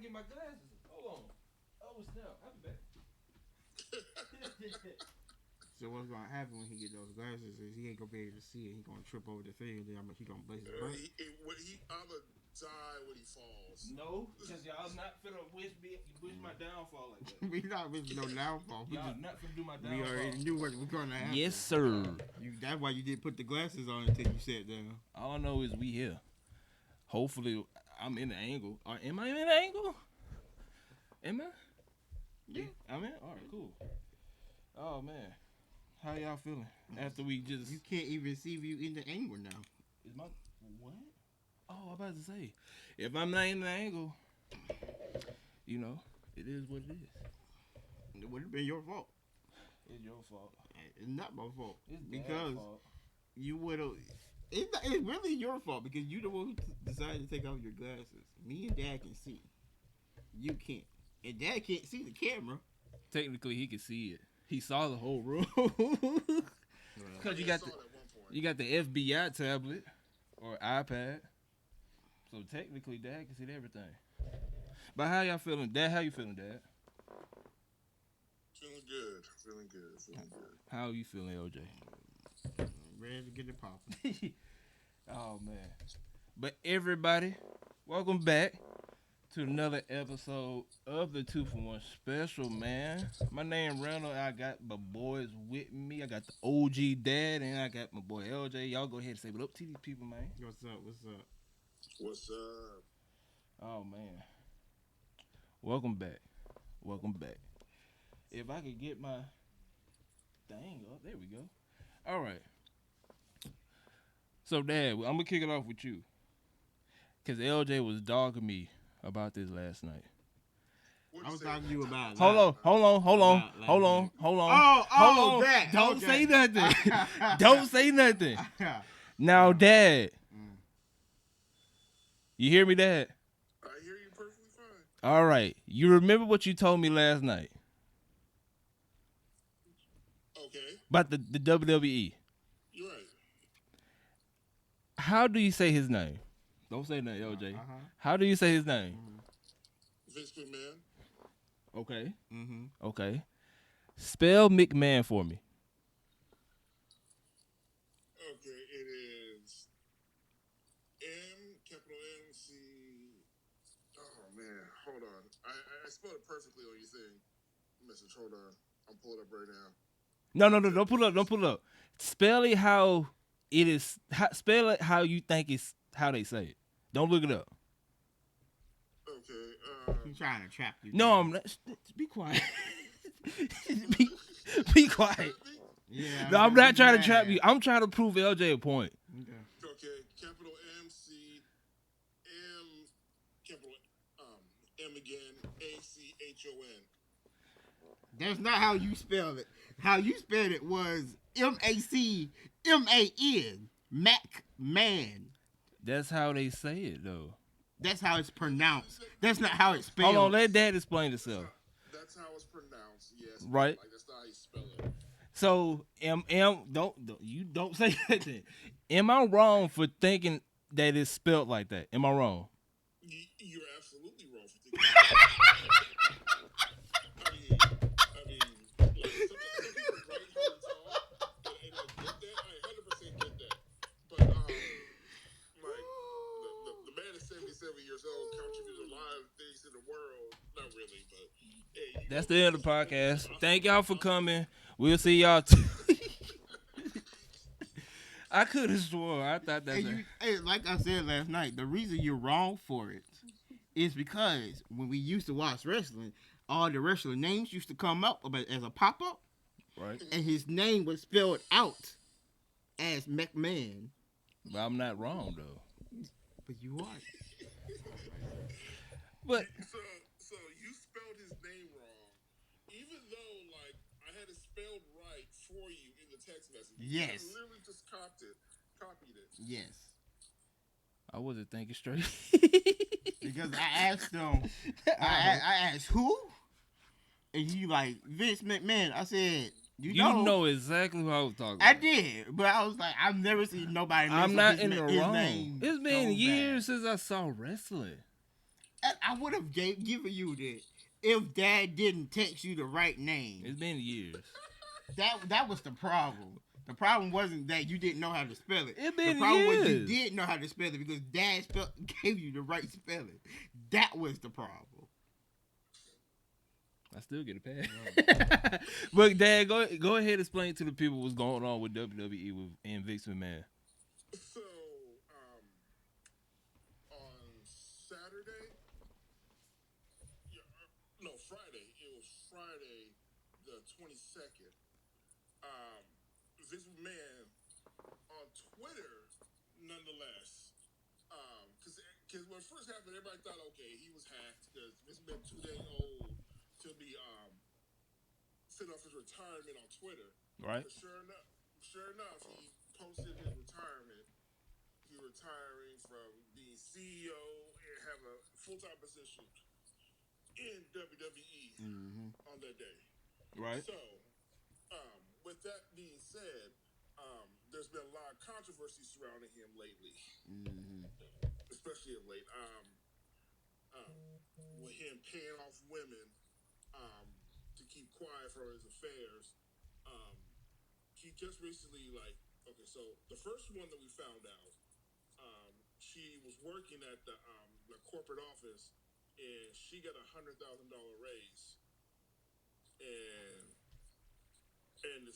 gotta get my glasses. Hold on. Oh snap! I'll be back. So what's gonna happen when he get those glasses is he ain't gonna be able to see it. He gonna trip over the thing, and then he gonna blaze his butt. He either die when he falls. No, because y'all not finna wish my downfall like that. We not wishing no downfall. Y'all not finna do my downfall. We already knew what was gonna happen. Yes, sir. That's why you didn't put the glasses on until you sat down. All I know is we here. Hopefully, I'm in the angle. Or am I in the angle? Am I? Yeah. I'm in? All right, cool. Oh, man. How y'all feeling after we just... You can't even see you in the angle now. Is my... What? Oh, I was about to say. If I'm not in the angle, you know, it is what it is. It would have been your fault. It's your fault. It's not my fault. It's because fault. You would have... It's really your fault because you the one who decided to take off your glasses. Me and Dad can see. You can't. And Dad can't see the camera. Technically, he could see it. He saw the whole room. Because you got the FBI tablet or iPad. So technically, Dad can see everything. But how y'all feeling, Dad? How you feeling, Dad? Feeling good. How are you feeling, LJ? Ready to get it popping. Oh, man. But everybody, welcome back to another episode of the 2 for 1 special, man. My name Randall. I got my boys with me. I got the OG Dad, and I got my boy LJ. Y'all go ahead and say what up to these people, man. What's up? Oh, man. Welcome back. If I could get my thing up. There we go. All right. So, Dad, I'm going to kick it off with you. Because LJ was dogging me about this last night. I was talking to you about Hold on. Oh, that. Don't say nothing. Don't say nothing. Now, Dad. You hear me, Dad? I hear you perfectly fine. All right. You remember what you told me last night? Okay. About the WWE. You're right. How do you say his name? Don't say nothing, LJ. How do you say his name? Vince McMahon. Okay. Okay. Spell McMahon for me. Okay, it is capital M-C. Oh, man. Hold on. I spelled it perfectly on your thing. Message, hold on. I'm pulling up right now. No. Don't pull it up. Spell it how it is. Spell it how you think it's how they say it. Don't look it up. Okay. He's trying to trap you. No, I'm not. Be quiet. be quiet. Yeah. No, I'm not trying to trap you. I'm trying to prove LJ a point. Okay. Capital M-C, M, capital M again, A-C-H-O-N. That's not how you spelled it. How you spelled it was MacMan. MacMan. That's how they say it, though. That's how it's pronounced. That's not how it's spelled. Hold on, let Dad explain itself. That's how it's pronounced, yes. Right. Like, that's not how you spell it. So, don't say that. Am I wrong for thinking that it's spelled like that? Am I wrong? You're absolutely wrong for thinking that. I mean, like, some people write how it's all, and I get that. I 100% get that. But, like, the man is 77 years old, contributed a lot of things to the world. Not really, but hey, that's the end of the podcast. Thank y'all for coming. We'll see y'all. I could have swore. I thought that. Hey, like I said last night, the reason you're wrong for it is because when we used to watch wrestling, all the wrestler names used to come up as a pop-up. Right. And his name was spelled out as McMahon. But I'm not wrong, though. But you are. But so you spelled his name wrong, even though like I had it spelled right for you in the text message. Yes. You literally just copied it. Yes. I wasn't thinking straight. Because I asked him, I asked who? And he like, Vince McMahon. I said, you know exactly who I was talking about. I did, but I was like, I've never seen nobody. I'm not in the his wrong. Name It's been so years since I saw wrestling. I would have given you that if Dad didn't text you the right name. It's been years. That was the problem. The problem wasn't that you didn't know how to spell it. It been the problem was you years. did know how to spell it because Dad gave you the right spelling. That was the problem. I still get a pass. But Dad, go ahead and explain to the people what's going on with WWE and Vince McMahon. So, on Saturday, no, Friday. It was Friday, the 22nd. Vince McMahon on Twitter, nonetheless, because when it first happened, everybody thought, okay, he was hacked because Vince McMahon too dang old to be sent off his retirement on Twitter. Right. But sure enough, he posted his retirement. He's retiring from being CEO and have a full-time position in WWE on that day. Right. So, with that being said, there's been a lot of controversy surrounding him lately, especially of late. With him paying off women to keep quiet from his affairs. He just recently, so the first one that we found out, she was working at the corporate office, and she got $100,000 raise, and then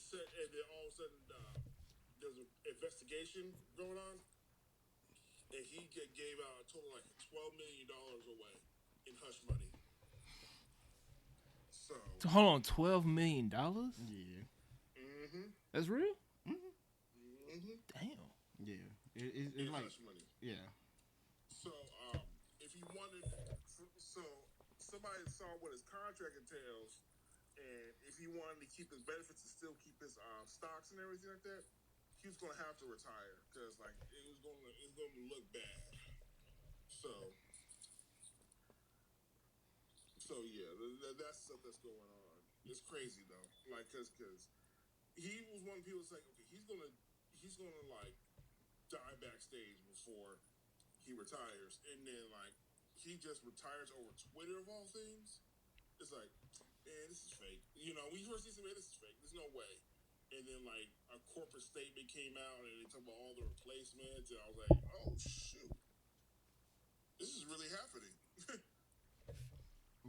all of a sudden there's an investigation going on, and he gave out a total like $12 million away in hush money. So hold on, $12 million? Yeah. That's real? Damn. Yeah. It's like hush money. Yeah. So if he wanted, so somebody saw what his contract entails, and if he wanted to keep his benefits and still keep his stocks and everything like that, he was gonna have to retire because it's gonna look bad. So yeah, that's stuff that's going on. It's crazy though, cause he was one of the people that's like, okay, he's gonna like die backstage before he retires, and then he just retires over Twitter of all things. It's like, man, this is fake. When you first see something, this is fake. There's no way. And then a corporate statement came out, and they talked about all the replacements, and I was like, oh shoot, this is really happening.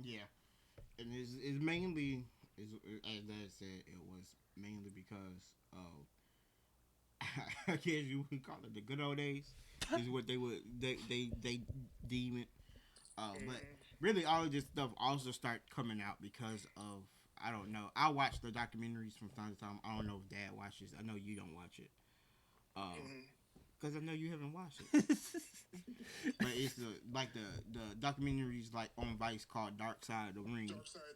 Yeah, and it's mainly, as Dad said, it was mainly because of, I guess you would call it the good old days, is what they deem it. But really, all of this stuff also start coming out because of, I don't know. I watch the documentaries from time to time. I don't know if Dad watches. I know you don't watch it. Because I know you haven't watched it. But it's the documentaries on Vice called Dark Side of the Ring.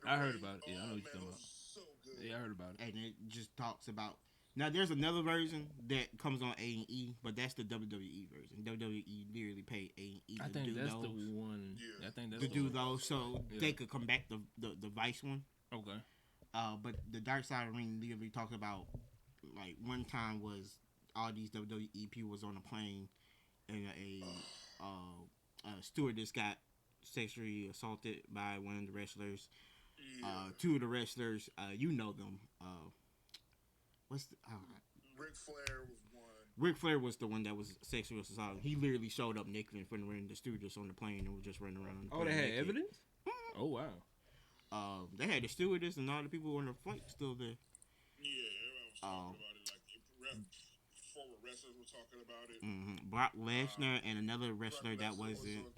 I heard about it. Yeah, I know what you're talking about. So good. Yeah, I heard about it. And it just talks about. Now there's another version that comes on A&E, but that's the WWE version. WWE literally paid A&E to I think do that's those. the one. Yeah. I think that's To the do one. those, so they could come back the Vice one. Okay. But the Dark Side of the Ring literally talks about one time was all these WWE people was on a plane and a stewardess got sexually assaulted by one of the wrestlers. Yeah. Two of the wrestlers, you know them. What's the? Ric Flair was one. Ric Flair was the one that was sexually assaulted. He literally showed up naked in front of the stewardess on the plane and was just running around. Oh, they had naked. evidence? Oh, wow. They had the stewardess and all the people on the flight still there. Yeah, everyone was talking about it. Former wrestlers were talking about it. Brock Lesnar and another wrestler that wasn't.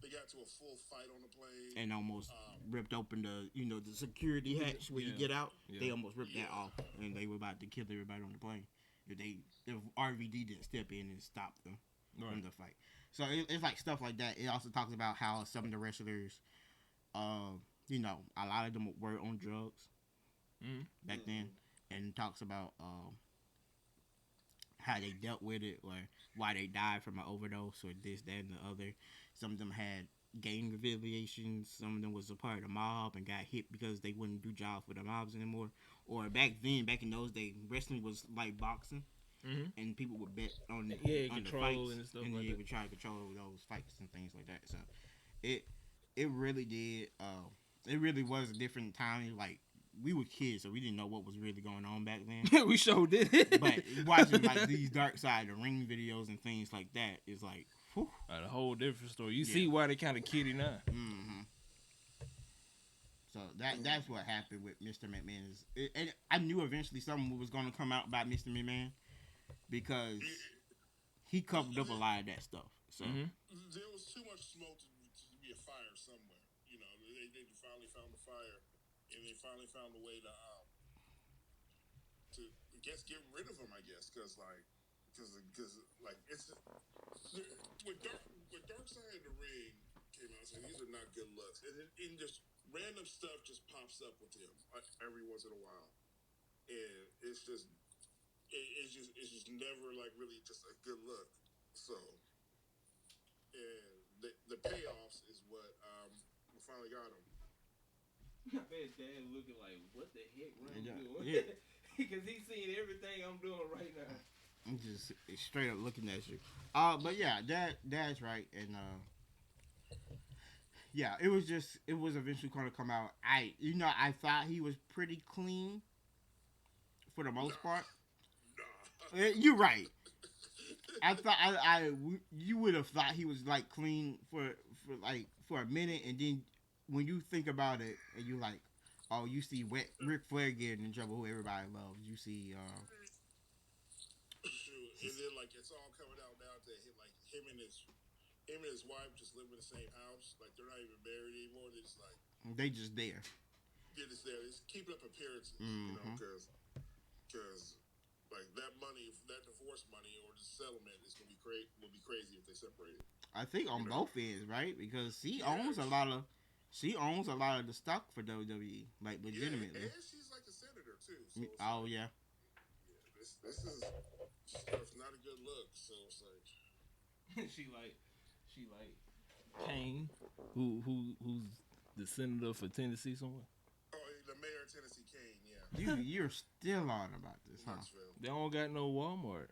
They got to a full fight on the plane And almost ripped open the security hatch where you get out. Yeah. They almost ripped that off, and they were about to kill everybody on the plane if RVD didn't step in and stop them from the fight. So it's like stuff like that. It also talks about how some of the wrestlers, a lot of them were on drugs back then, and talks about how they dealt with it, or why they died from an overdose, or this, that, and the other. Some of them had gang affiliations. Some of them was a part of the mob and got hit because they wouldn't do jobs for the mobs anymore. Or back in those days, wrestling was like boxing, and people would bet on on the fights, and stuff and like they that. would try to control those fights and things like that. So it really did. It really was a different time. Like we were kids, so we didn't know what was really going on back then. We sure did it. But watching like these Dark Side of the Ring videos and things like that is like, whew. A whole different story. You Yeah. see why they kind of kiddie now. Mm-hmm. So that's what happened with Mr. McMahon. And I knew eventually something was going to come out about Mr. McMahon because he covered up a lot of that stuff. So there was too much smoke to be a fire somewhere. You know, they finally found the fire, and they finally found a way to get rid of him. I guess because it's when Dark Side of the Ring came out, saying these are not good looks, and just random stuff just pops up with him every once in a while, and it's just never like really just a good look. So, and the payoffs is what we finally got him. I bet Dad looking like, what the heck, Ron doing? yeah. Because he's seeing everything I'm doing right now. I'm just straight up looking at you. But yeah, Dad's right, and yeah, it was eventually going to come out. I thought he was pretty clean for the most part. Nah. You're right. I thought you would have thought he was like clean for a minute, and then when you think about it, and you like, oh, you see Ric Flair getting in trouble, who everybody loves. You see, and then like it's all coming out now that him and his wife just live in the same house. Like they're not even married anymore. They're just like they just there. They're just there. Just keeping up appearances, Mm-hmm. you know, because like that money, that divorce money or the settlement is gonna be crazy if they separate it. I think on both ends, right? Because she owns a lot of the stock for WWE, like legitimately. Yeah, and she's like a senator too. So Oh like, yeah. This is stuff's not a good look. So it's like she like Kane, who's the senator for Tennessee somewhere. oh, the mayor of Tennessee, Kane. Yeah. You're still on about this, huh? Knoxville. They don't got no Walmart.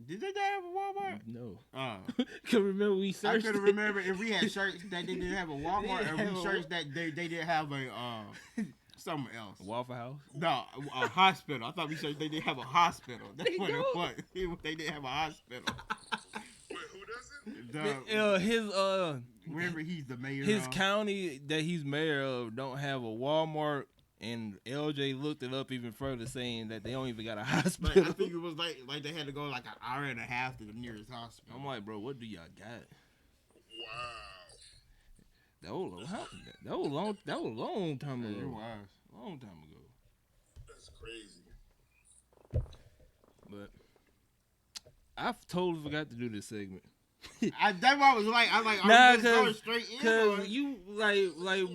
Did they have a Walmart? No. Oh. Can remember we I searched. couldn't remember if we had shirts that they didn't have a Walmart, or we shirts that they didn't have a something else. Waffle House. No, a hospital. I thought we said they didn't have a hospital. That's what it was. They didn't have a hospital. Wait, who doesn't? His Wherever he's the mayor. his of. county that he's mayor of don't have a Walmart, and LJ looked it up even further, saying that they don't even got a Like, hospital. I think it was like they had to go like an hour and a half to the nearest hospital. I'm like, bro, what do y'all got? Wow. That was a long time Yeah, ago. it was. Long time ago. That's crazy. But I totally forgot to do this segment. That's why I was like, are we just going straight in? Cause you like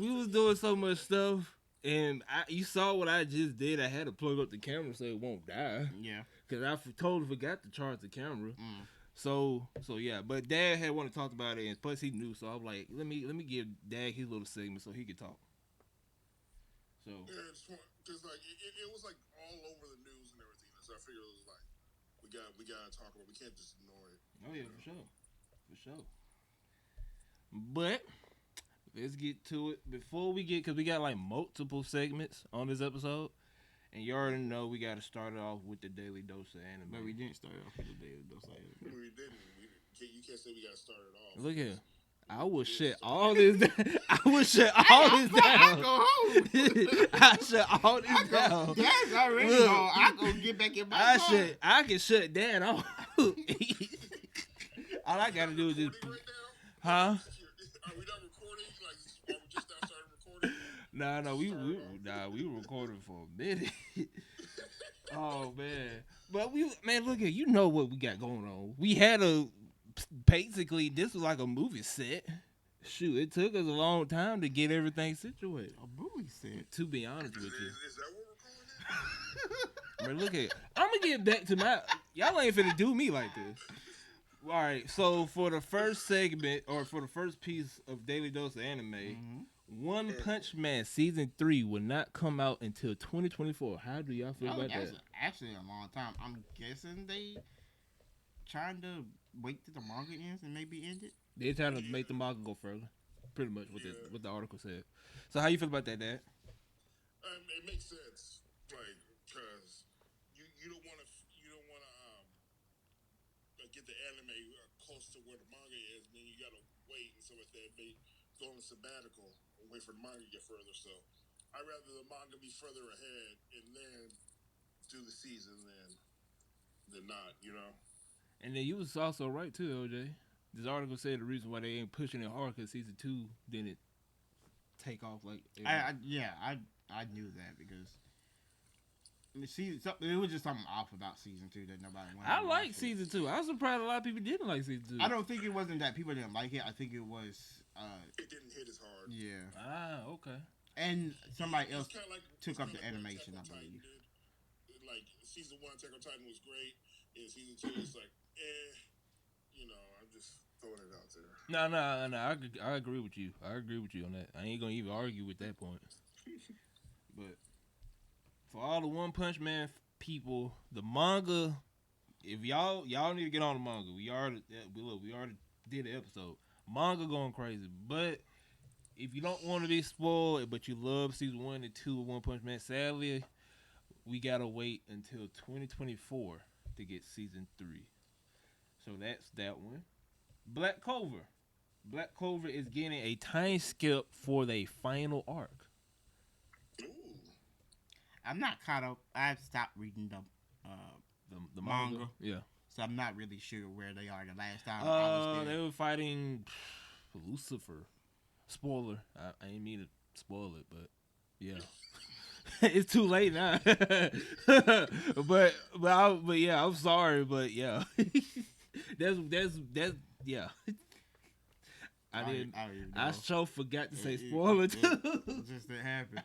we was doing so much stuff, and you saw what I just did. I had to plug up the camera so it won't die. Yeah. Cause I totally forgot to charge the camera. Mm. So yeah. But Dad had wanted to talk about it, and plus he knew. So I was like, let me give Dad his little segment so he could talk. So Yeah, because like it was like all over the news and everything. So I figured it was like we gotta talk about it. We can't just ignore it. oh yeah, for sure. But let's get to it. Before we get, because we got like multiple segments on this episode, and you already know we got to start it off with the daily dose of anime. But we didn't start off with the daily dose of anime. We didn't. You can't say we gotta start it off. Look here. I will shut all this down. I will shut all this down. I go home. I shut all this down. Dad's already Look. gone. I go get back in my car. I can shut Dad off. All I gotta do is just, Recording right huh? now? Are we not recording? Like, are we just now started recording? We were recording for a minute. Oh man, but look at, you know what we got going on. We had basically this was like a movie set. Shoot, it took us a long time to get everything situated. A movie set. To be honest with you, Is that what we're calling it? man, look at, I'm gonna get back to my. Y'all ain't finna do me like this. All right, so for the first segment, or for the first piece of Daily Dose of Anime, One Punch Man Season 3 will not come out until 2024. How do y'all feel about That's that? actually a long time. I'm guessing they trying to wait till the manga ends and maybe end it. They're trying to make the manga go further. Pretty much Yeah. what the article said. So how you feel about that, Dad? It makes sense, like, cause you don't want to get the anime close to where the manga is, and then you gotta wait and stuff like that. Maybe go on a sabbatical and wait for the manga to get further. So I'd rather the manga be further ahead and then do the season than not. You know. And then you was also right too, OJ. This article said the reason why they ain't pushing it hard because season 2 didn't take off like. I knew that because it was just something off about season 2 that nobody wanted. I like season 2. I was surprised a lot of people didn't like season 2. I don't think it wasn't that people didn't like it. I think it was. It didn't hit as hard. Yeah. Okay. And somebody else Like, took up the like animation, I Attack on believe. Titan did. Like season 1, Attack on Titan was great, and season 2 is like, I'm just throwing it out there. No. I agree with you. I agree with you on that. I ain't gonna even argue with that point. But for all the One Punch Man people, the manga, if y'all need to get on the manga. We already did an episode. Manga going crazy, but if you don't want to be spoiled, but you love season 1 and 2 of One Punch Man, sadly, we gotta wait until 2024 to get season 3. So that's that one. Black Clover. Black Clover is getting a time skip for the final arc. Ooh. I'm not caught up. I've stopped reading The manga. Yeah. So I'm not really sure where they are. The last time I was there. They were fighting Lucifer. Spoiler. I ain't mean to spoil it, but yeah. It's too late now. but yeah, I'm sorry, but yeah. that's yeah. I sure forgot to say spoiler too. It just didn't happen.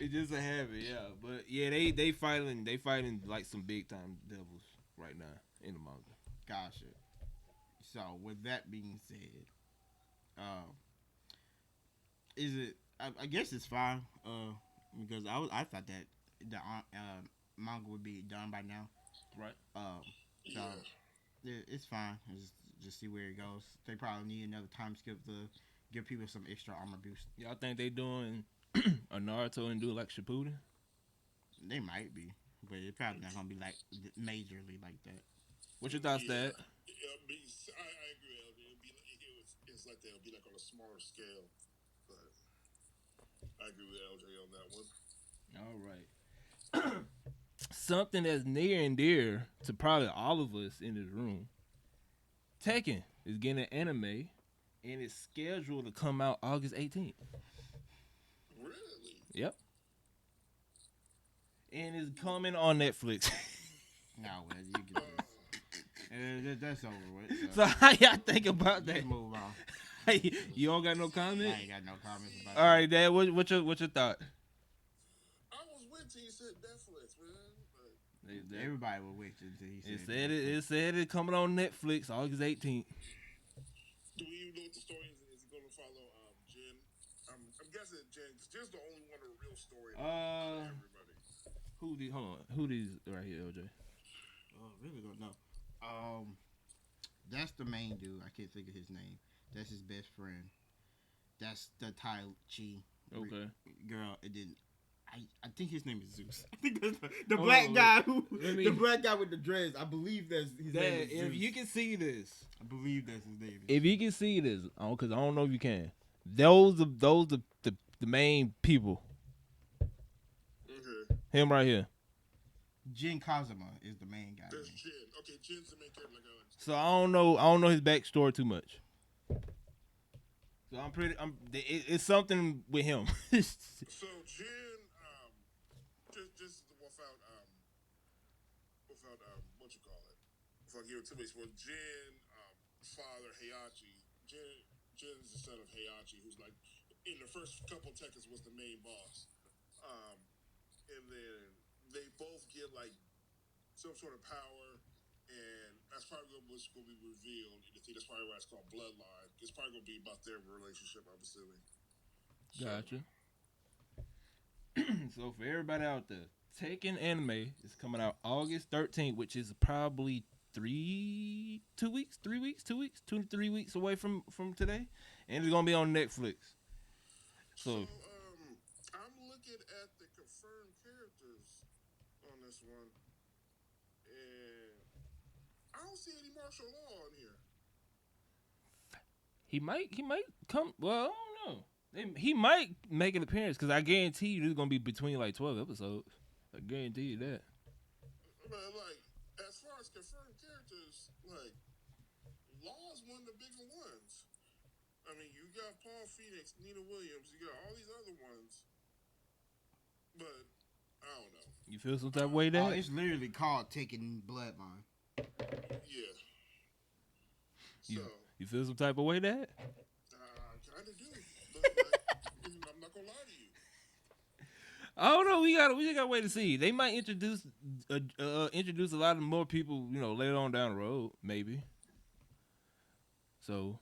It just a habit, yeah. But yeah, they fighting like some big time devils right now in the manga. Gotcha. So with that being said, is it? I guess it's fine. Because I thought that the manga would be done by now. Right. So it's fine. Just see where it goes. They probably need another time skip to give people some extra armor boost. Y'all think they doing a Naruto and do like Shippuden? They might be, but it's probably not gonna be like majorly like that. What's your thoughts, Dad? I agree. It's like they'll be like on a smaller scale, but I agree with LJ on that one. All right. Something that's near and dear to probably all of us in this room. Tekken is getting an anime, and it's scheduled to come out August 18th. Really? Yep. And it's coming on Netflix. No, well, you get this. That's over with. So how y'all think about that? Let's move on. You don't got no comment? I ain't got no comments about All right, Dad. What's your thought? I was with you. You said Netflix, man. Everybody was with you until he said It said it coming on Netflix August 18th. Do we even know what the story is? Is it going to follow Jin? I'm guessing Jin. Jin's the only one with a real story. Everybody. Who these right here, LJ? Oh, really don't know. That's the main dude. I can't think of his name. That's his best friend. That's the Tai Chi girl. It didn't. I think his name is Zeus. I think that's the black guy the black guy with the dreads. I believe that's his name is Zeus. If you can see this, I believe that's his name. If you can see this, because I don't know if you can. Those the main people. Okay. Him right here. Jin Kazuma is the main guy. There's Jin. Okay, Jin's the main character. So I don't know his backstory too much. So it's something with him. So Jin, just without what you call it, if I give it 2 weeks, for Jin, father Heihachi, Jin's the son of Heihachi, who's like in the first couple Tekkens was the main boss, and then they both get like some sort of power. And that's probably what's going to be revealed. I think that's probably why it's called Bloodline. It's probably going to be about their relationship, I'm assuming. Gotcha. So for everybody out there, Tekken anime is coming out August 13th, which is probably 2 weeks, 3 weeks, 2 weeks, 2 to 3 weeks away from today, and it's gonna be on Netflix. So I'm looking at the confirmed characters on this one, and I don't see any martial law on here. he might come. Well, I don't know. He might make an appearance because I guarantee you this is gonna be between like 12 episodes. I guarantee you that. But like, as far as confirmed characters, like Law's one of the bigger ones. I mean, you got Paul Phoenix, Nina Williams, you got all these other ones, but I don't know. You feel some type of way Oh, there? it's literally called Taking Bloodline. Yeah. So You feel some type of way there? I kind of do, but like, I'm not gonna lie to you. I don't know. We just gotta wait to see. They might introduce a lot of more people, later on down the road, maybe. So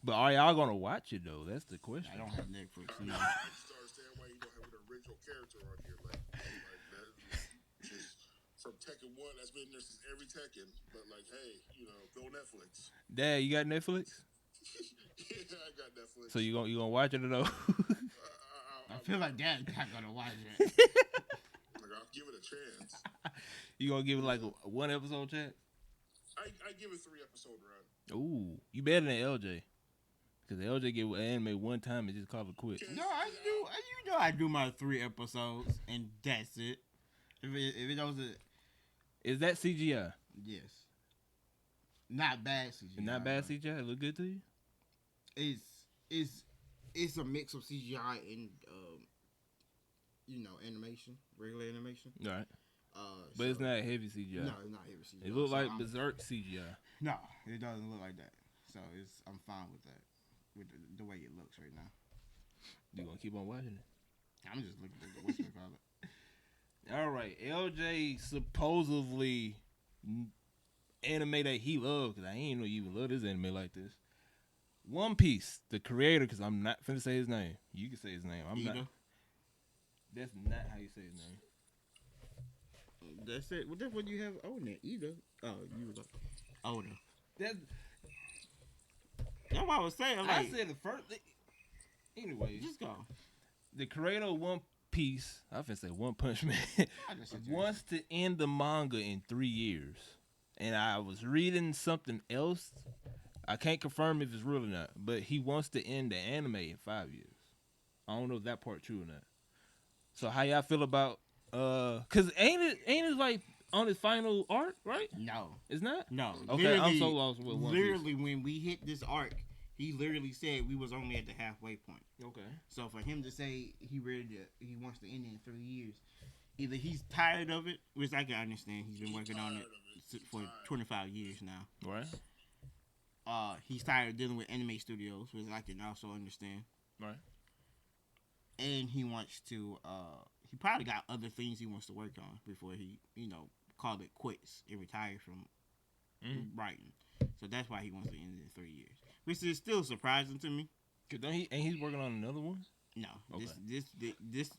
but are y'all gonna watch it though? That's the question. I don't have Netflix. I No. just don't understand why you don't have an original character on here, like that. Just from Tekken 1, that's been there since every Tekken. But like, hey, go Netflix. Dad, you got Netflix? Yeah, I got Netflix. So you gonna watch it or no? I feel like Dad's not gonna watch it. Like, I'll give it a chance. You gonna give it like a one episode chance? I give it 3-episode run. Ooh, you better than LJ. Because LJ get anime one time and just call it quit. No, I do. I do my 3 episodes and that's it. If it doesn't, Is that CGI? yes, not bad CGI. Not bad CGI? It look good to you? It's a mix of CGI and animation, regular animation. All right. But So- it's not heavy CGI. No, it's not heavy CGI. It look So like I'm- Berserk CGI. No, it doesn't look like that. So I'm fine with that, with the way it looks right now. You gonna keep on watching it? I'm just looking at the what's it called. All right, LJ supposedly anime that he loves, because I ain't know you even love this anime like this. One Piece, the creator, because I'm not finna say his name. You can say his name. I'm not. Ida? That's not how you say his name. That's it. Well, that's what you have on there. Ida. Oh, you was like Oda. That's That's what I was saying. I Like, said the first. Anyways, just go. the creator of One Piece, I finna say One Punch Man, I just said wants to end the manga in 3 years. And I was reading something else. I can't confirm if it's real or not, but he wants to end the anime in 5 years. I don't know if that part true or not. So how y'all feel about cause ain't it like on his final arc, right? No, It's not? no. Okay, I'm so lost with One Piece. Literally, when we hit this arc, he literally said we was only at the halfway point. Okay. So for him to say he wants to end it in 3 years, either he's tired of it, which I can understand. He's been working on it for 25 years now. Right. He's tired of dealing with anime studios, which I can also understand. Right. And he wants to. He probably got other things he wants to work on before he, call it quits and retire from writing. So that's why he wants to end it in 3 years, which is still surprising to me. Cause don't he? Ain't he's working on another one? No, Okay. this,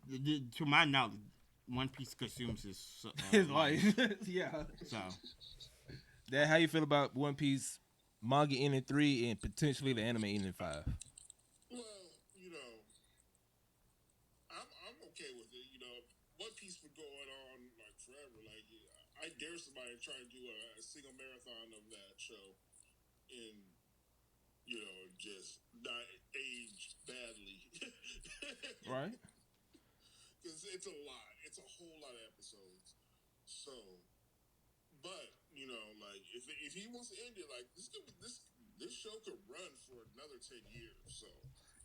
to my knowledge, One Piece consumes his His life. Yeah. So That how you feel about One Piece manga ending 3 and potentially the anime ending 5? Well, I'm okay with it. One Piece been going on like forever. Like, I dare somebody to try to do a single marathon of that show, and just not age badly. Right. Because it's a lot. It's a whole lot of episodes. So, but like if he wants to end it, like this show could run for another 10 years. So,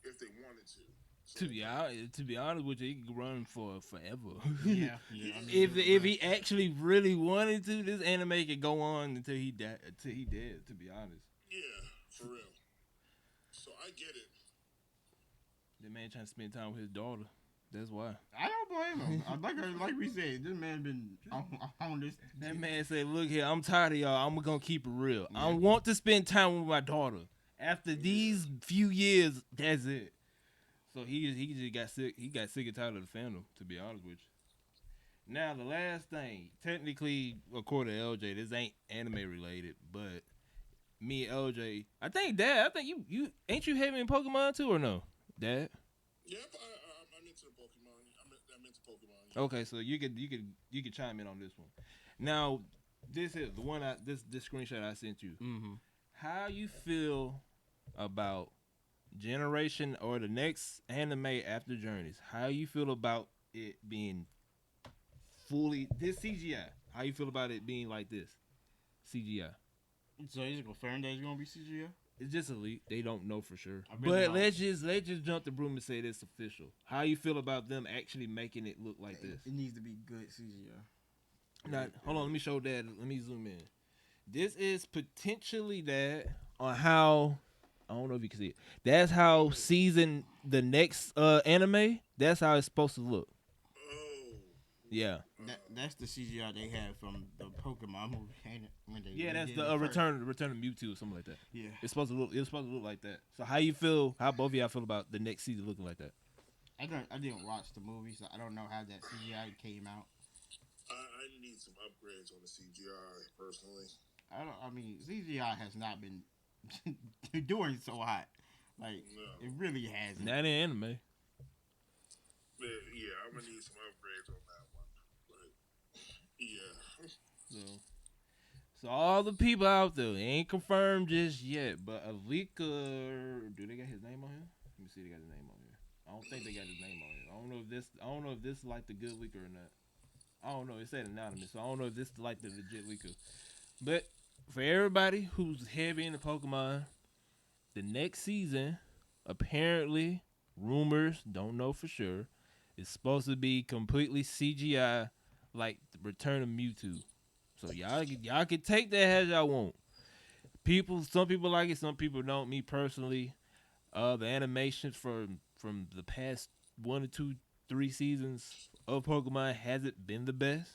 if they wanted to. So, To be honest with you, he could run for forever. yeah. If he actually really wanted to, this anime could go on until he dead. To be honest, yeah, for real. So I get it. that man trying to spend time with his daughter. That's why. I don't blame him. Like we said, this man been on this. That man said, "Look here, I'm tired of y'all. I'm gonna keep it real. I Yeah. want to spend time with my daughter. After these few years, that's it." So he just got sick. He got sick and tired of the fandom. To be honest with you. Now the last thing, technically, according to LJ, this ain't anime related, but me and LJ, Dad, I think you ain't you heavy in Pokemon too or no, Dad? Yep, I'm into the Pokemon. I'm into Pokemon. Yeah. Okay, so you could chime in on this one. Now, this is the one this screenshot I sent you. Mm-hmm. How you feel about Generation or the next anime after Journeys? How you feel about it being fully this CGI? How you feel about it being like this CGI? So is it confirmed that it's gonna be CGI? It's just a leak. They don't know for sure. I really But don't. let's just jump the broom and say it's official. How you feel about them actually making it look like this? It needs to be good CGI. Now, hold on. Let me show Dad. Let me zoom in. This is potentially that on how I don't know if you can see it. That's how season the next anime. That's how it's supposed to look. Oh. Yeah. That's the CGI they had from the Pokemon movie, ain't it? When they Yeah, that's did the it first. return of Mewtwo or something like that. Yeah. It's supposed to look like that. So how you feel? How both of y'all feel about the next season looking like that? I didn't watch the movie, so I don't know how that CGI came out. I need some upgrades on the CGI personally. I mean, CGI has not been doing so hot. Like No. it really hasn't. Not in anime. Yeah, I'm gonna need some upgrades on that one. But yeah. So all the people out there ain't confirmed just yet, but Alika, do they got his name on here? Let me see, they got his name on here. I don't think they got his name on here. I don't know if this is like the good leaker or not. I don't know. It said anonymous, so I don't know if this is like the legit leaker. But for everybody who's heavy into Pokemon, the next season, apparently, rumors, don't know for sure, is supposed to be completely CGI, like the Return of Mewtwo. So y'all can take that as y'all want. Some people like it, some people don't. Me personally, the animations from the past 1 or 2, 3 seasons of Pokemon hasn't been the best.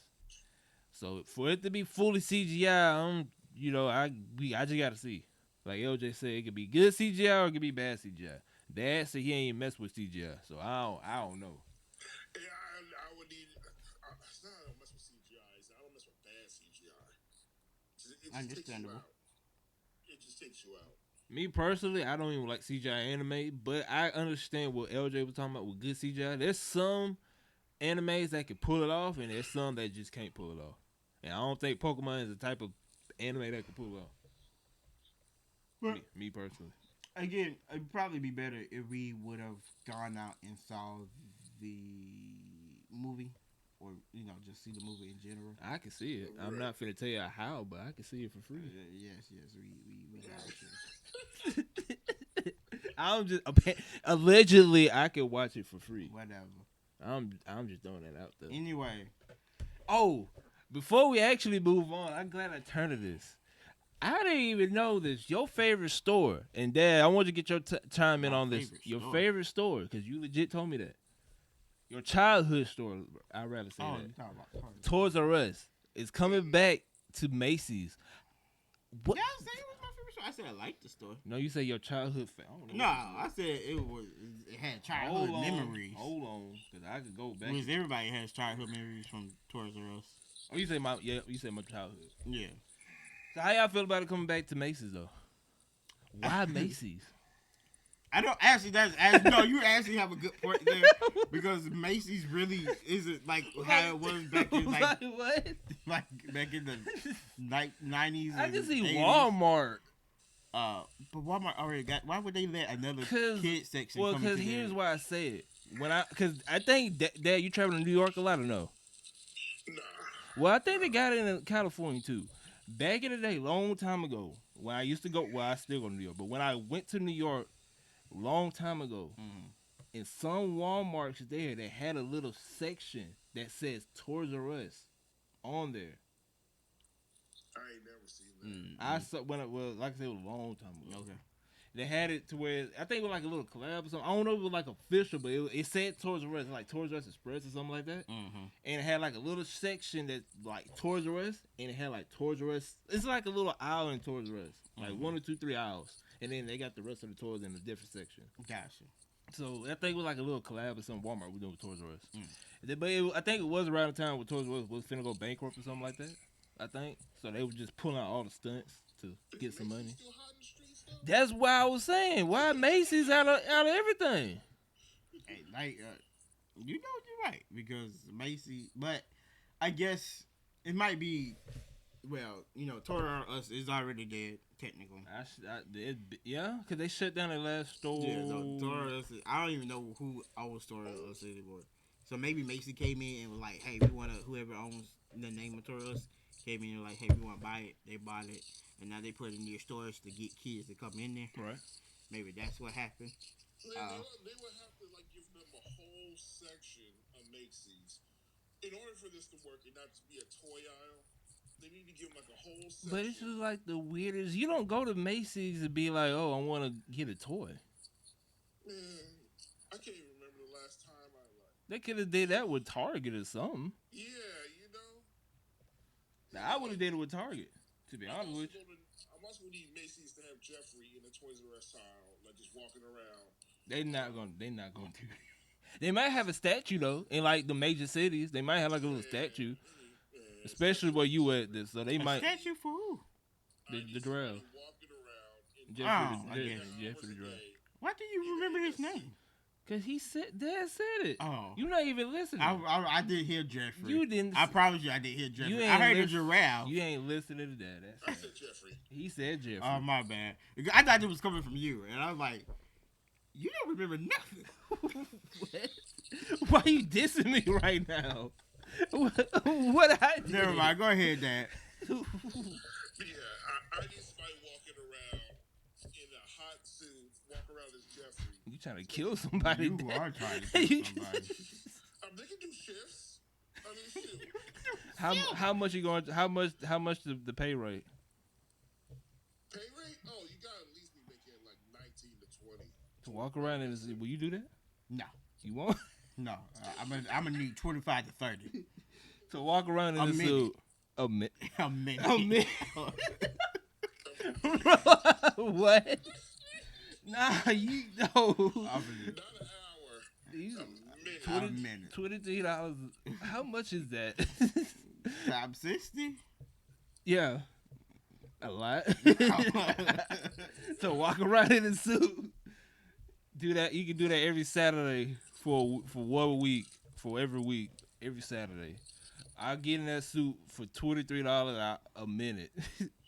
So for it to be fully CGI, I just gotta see. Like LJ said, it could be good CGI or it could be bad CGI. Dad said he ain't mess with CGI, so I don't know. Yeah, I would need. It's not I don't mess with CGI. I don't mess with bad CGI. It just Understandable. takes you out. It just takes you out. Me personally, I don't even like CGI anime, but I understand what LJ was talking about with good CGI. There's some animes that can pull it off, and there's some that just can't pull it off. And I don't think Pokemon is the type of anime that can pull it off. But Me personally. again, it'd probably be better if we would have gone out and saw the movie, or just see the movie in general. I can see it. I'm not finna tell you how, but I can see it for free. Yes, we got you. I'm just allegedly I can watch it for free. Whatever. I'm just throwing that out there. Anyway, Oh, before we actually move on, I'm glad I turned to this. I didn't even know this. Your favorite store, and Dad, I want you to get your chime in My on this. favorite Your store? favorite store, because you legit told me that. Your childhood store, I'd rather say you that. talking about Toys R Us is coming back to Macy's. What? Yeah, I said it was my favorite store. I said I liked the store. No, you say your childhood. No, I said it had childhood memories. Hold on, because I could go back. Because everybody has childhood memories from Toys R Us. Oh, you say my childhood. Yeah. So how y'all feel about it coming back to Macy's though? Why Macy's? I don't actually. No. You actually have a good point there because Macy's really isn't like how it was back in like what? like back in the 90s. I can see 80s. Walmart. But Walmart already got. Why would they let another kid section? Well, come because into here's there? why I say it. Because I think Dad, you travel to New York a lot or no? Nah. Well, I think they got it in California too. Back in the day, long time ago, when I used to go, well, I still go to New York, but when I went to New York, long time ago, in some Walmarts there, they had a little section that says Toys R Us on there. I ain't never seen that. I saw like I said, it was a long time ago. Okay. They had it to where I think it was like a little collab or something. I don't know if it was like official, but it said Toys R Us, like Toys R Us Express or something like that. Mm-hmm. And it had like a little section that like Toys R Us, and it had like Toys R Us. It's like a little aisle in Toys R Us, like 1 or 2, 3 aisles, and then they got the rest of the toys in a different section. Gotcha. So I think it was like a little collab with some Walmart we doing with Toys R Us. Mm. But I think it was around the time when Toys R Us was finna go bankrupt or something like that. I think so. They were just pulling out all the stunts to get some money. Still hot in the streets though? That's why I was saying why Macy's out of everything. Hey, like, you know you're right because Macy, but I guess it might be. Well, you know, Toys R Us is already dead, technically. Yeah, because they shut down their last store. Yeah, no, Toys R Us. I don't even know who owns Toys R Us anymore. So maybe Macy came in and was like, "Hey, we want to." Whoever owns the name of Toys R Us came in and like, "Hey, we want to buy it." They bought it, and now they put it in their stores to get kids to come in there. Right. Maybe that's what happened. They would have to like give them a whole section of Macy's in order for this to work and not to be a toy aisle. They need to give them like a whole section. But it's just like the weirdest. You don't go to Macy's and be like, "Oh, I want to get a toy." Man, I can't even remember the last time I like. They could have did that with Target or something. Yeah, you know. Now, I would have did it with Target. To be honest with you. I'm also gonna need Macy's to have Jeffrey in the Toys R Us aisle, like just walking around. They're not gonna do it. They might have a statue though in like the major cities. They might have like a little statue, especially where you at. This, so they might statue for who? the Drell. Walking around. Jeffrey the Drell. Why do you remember his name? Cause Dad said it. Oh, You not even listening. I did hear Jeffrey. You didn't. I promise you, I did hear Jeffrey. You I ain't heard a listen- giraffe. You ain't listening to that. I That's said Jeffrey. he said Jeffrey. Oh, my bad. I thought it was coming from you, and I was like, you don't remember nothing. What? Why you dissing me right now? What I did? Never mind. Go ahead, Dad. But yeah, I need somebody walking around in a hot suit, walk around as Jeffrey. You trying to kill somebody? You Dad. are trying to kill somebody. They can do shifts. I mean, shoot. How much you going? How much the pay rate? Pay rate? Oh, you gotta at least be making like 19 to 20. To walk around and will you do that? No. You won't? No. I'm gonna need 25 to 30. To walk around in A a minute. suit. A minute. A minute. A minute. What? Nah, you know. I'm gonna Not an hour. You- A minute. a minute. $23. How much is that? Top 60? Yeah. A lot. To walk around in a suit. Do that. You can do that every Saturday for 1 week, for every week, every Saturday. I get in that suit for $23 a minute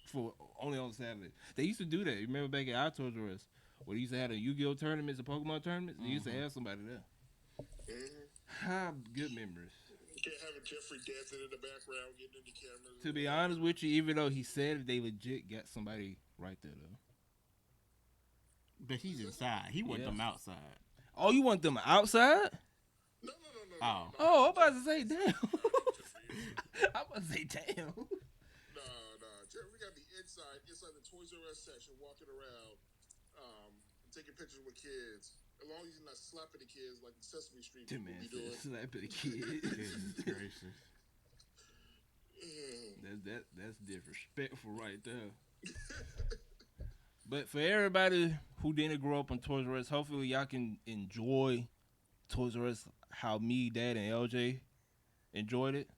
for only on Saturday. They used to do that. You remember back at our Toys R Us, where they used to have the Yu-Gi-Oh tournaments and Pokemon tournaments? They used to have somebody there. Ah, good memories. You can't have a Jeffrey dancing in the background, getting in the cameras. To be honest with you, even though he said it, they legit got somebody right there though. But he's inside. He want Yeah. them outside. Oh, you want them outside? No. Oh. Oh, I'm about to say damn. I'm about to say damn. No. Jeffrey got the inside the Toys R Us section, walking around, taking pictures with kids. As long as he's not slapping the kids like the Sesame Street That people man be doing. said slap at a kid. Goodness gracious. That's disrespectful right there. But for everybody who didn't grow up on Toys R Us, hopefully y'all can enjoy Toys R Us how me, Dad, and LJ enjoyed it.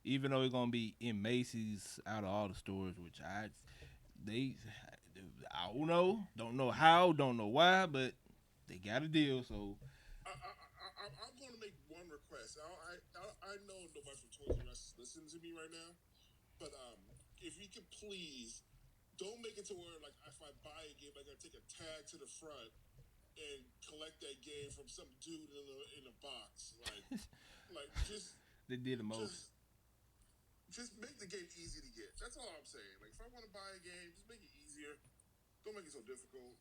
Even though it's gonna be in Macy's out of all the stores, which I don't know how, don't know why, but they got a deal. So I'm going to make one request. I know nobody from Toys R Us is listening to me right now, but if you could please don't make it to where like if I buy a game, I gotta take a tag to the front and collect that game from some dude in a box. Like just they did the most. Just make the game easy to get. That's all I'm saying. Like if I want to buy a game, just make it easier. Don't make it so difficult.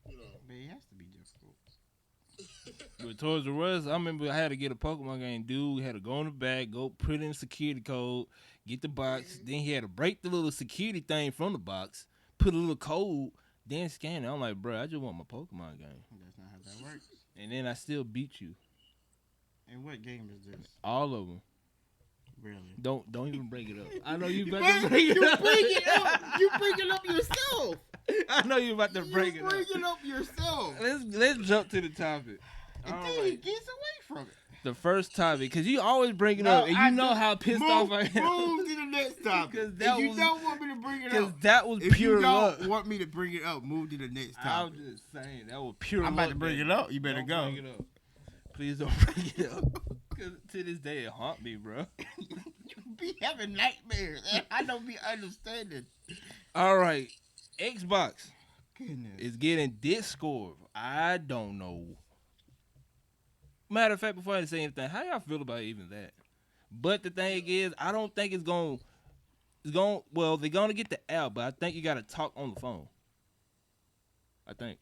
You know. But it has to be difficult. With Toys R Us, I remember I had to get a Pokemon game. Dude had to go in the back, go put in security code, get the box. Then he had to break the little security thing from the box, put a little code, then scan it. I'm like, bro, I just want my Pokemon game. That's not how that works. And then I still beat you. And what game is this? All of them. Really? Don't even bring it up. I know you You about to bring it you up. bring it up. You bring it up yourself. I know you about to break You it bring up. it up yourself. Let's jump to the topic. And All then he right. gets away from it. The first topic, because you always bring it up, and you know how pissed off I am. Move to the next topic. 'Cause If that you was- don't want me to bring it Because up, that was if pure you luck. don't want me to bring it up, move to the next I'm topic. just saying, that was pure I'm luck. about to bring baby. it up. You better Don't go. Bring it up. Please don't bring it up. Because to this day, it haunt me, bro. You be having nightmares. And I don't be understanding. All right. Xbox Goodness. is getting Discord. I don't know. Matter of fact, before I say anything, how y'all feel about even that? But the thing is, I don't think it's going. Well, they're gonna get the app, but I think you gotta talk on the phone. I think.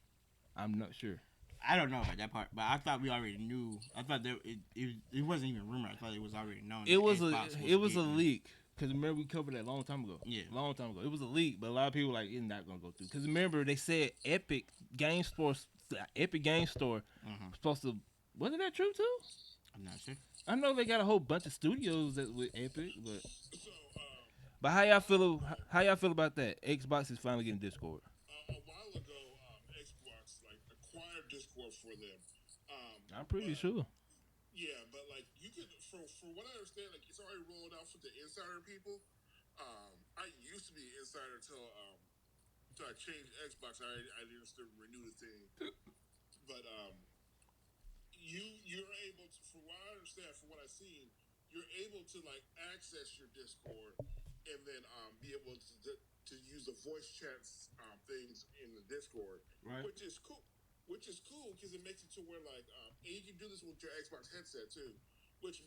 I'm not sure. I don't know about that part, but I thought we already knew. I thought that it wasn't even rumor. I thought it was already known. It was a getting- leak. Because remember, we covered that a long time ago. Yeah. Long time ago. It was a leak, but a lot of people were like, it's not going to go through. Because remember, they said Epic Game Store was supposed to. Wasn't that true, too? I'm not sure. I know they got a whole bunch of studios that with Epic, but. So, But how y'all feel about that? Xbox is finally getting Discord. a while ago, Xbox acquired Discord for them. I'm pretty but- sure. Yeah, but you could, from what I understand, it's already rolled out for the insider people. I used to be an insider till I changed Xbox. I didn't still renew the thing, but you're able to, from what I understand, from what I've seen, you're able to access your Discord and then be able to use the voice chats things in the Discord, Right. which is cool. Which is cool because it makes it to where and you can do this with your Xbox headset too, which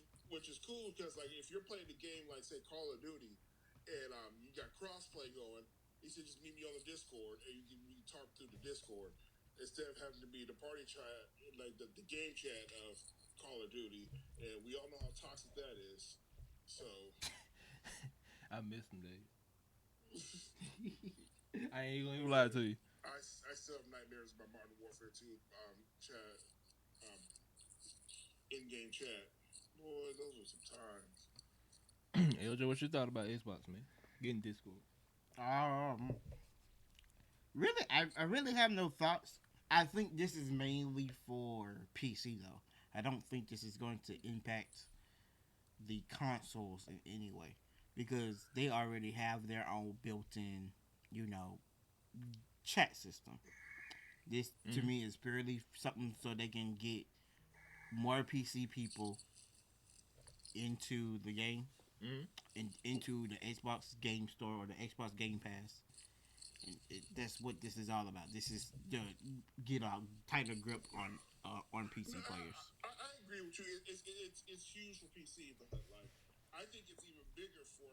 is cool because if you're playing the game say Call of Duty, and you got crossplay going, he said just meet me on the Discord and you can talk through the Discord instead of having to be the party chat the game chat of Call of Duty, and we all know how toxic that is. So I miss them days. I ain't gonna even lie to you. I still have nightmares about Modern Warfare 2 chat, in-game chat. Boy, those were some times. LJ, what you thought about Xbox, man? Getting Discord. Really, I really have no thoughts. I think this is mainly for PC though. I don't think this is going to impact the consoles in any way because they already have their own built-in, chat system. This to me is purely something so they can get more PC people into the game and into the Xbox Game Store or the Xbox Game Pass. And that's what this is all about. This is to get a tighter grip on PC players. I agree with you. It's huge for PC, but I think it's even bigger for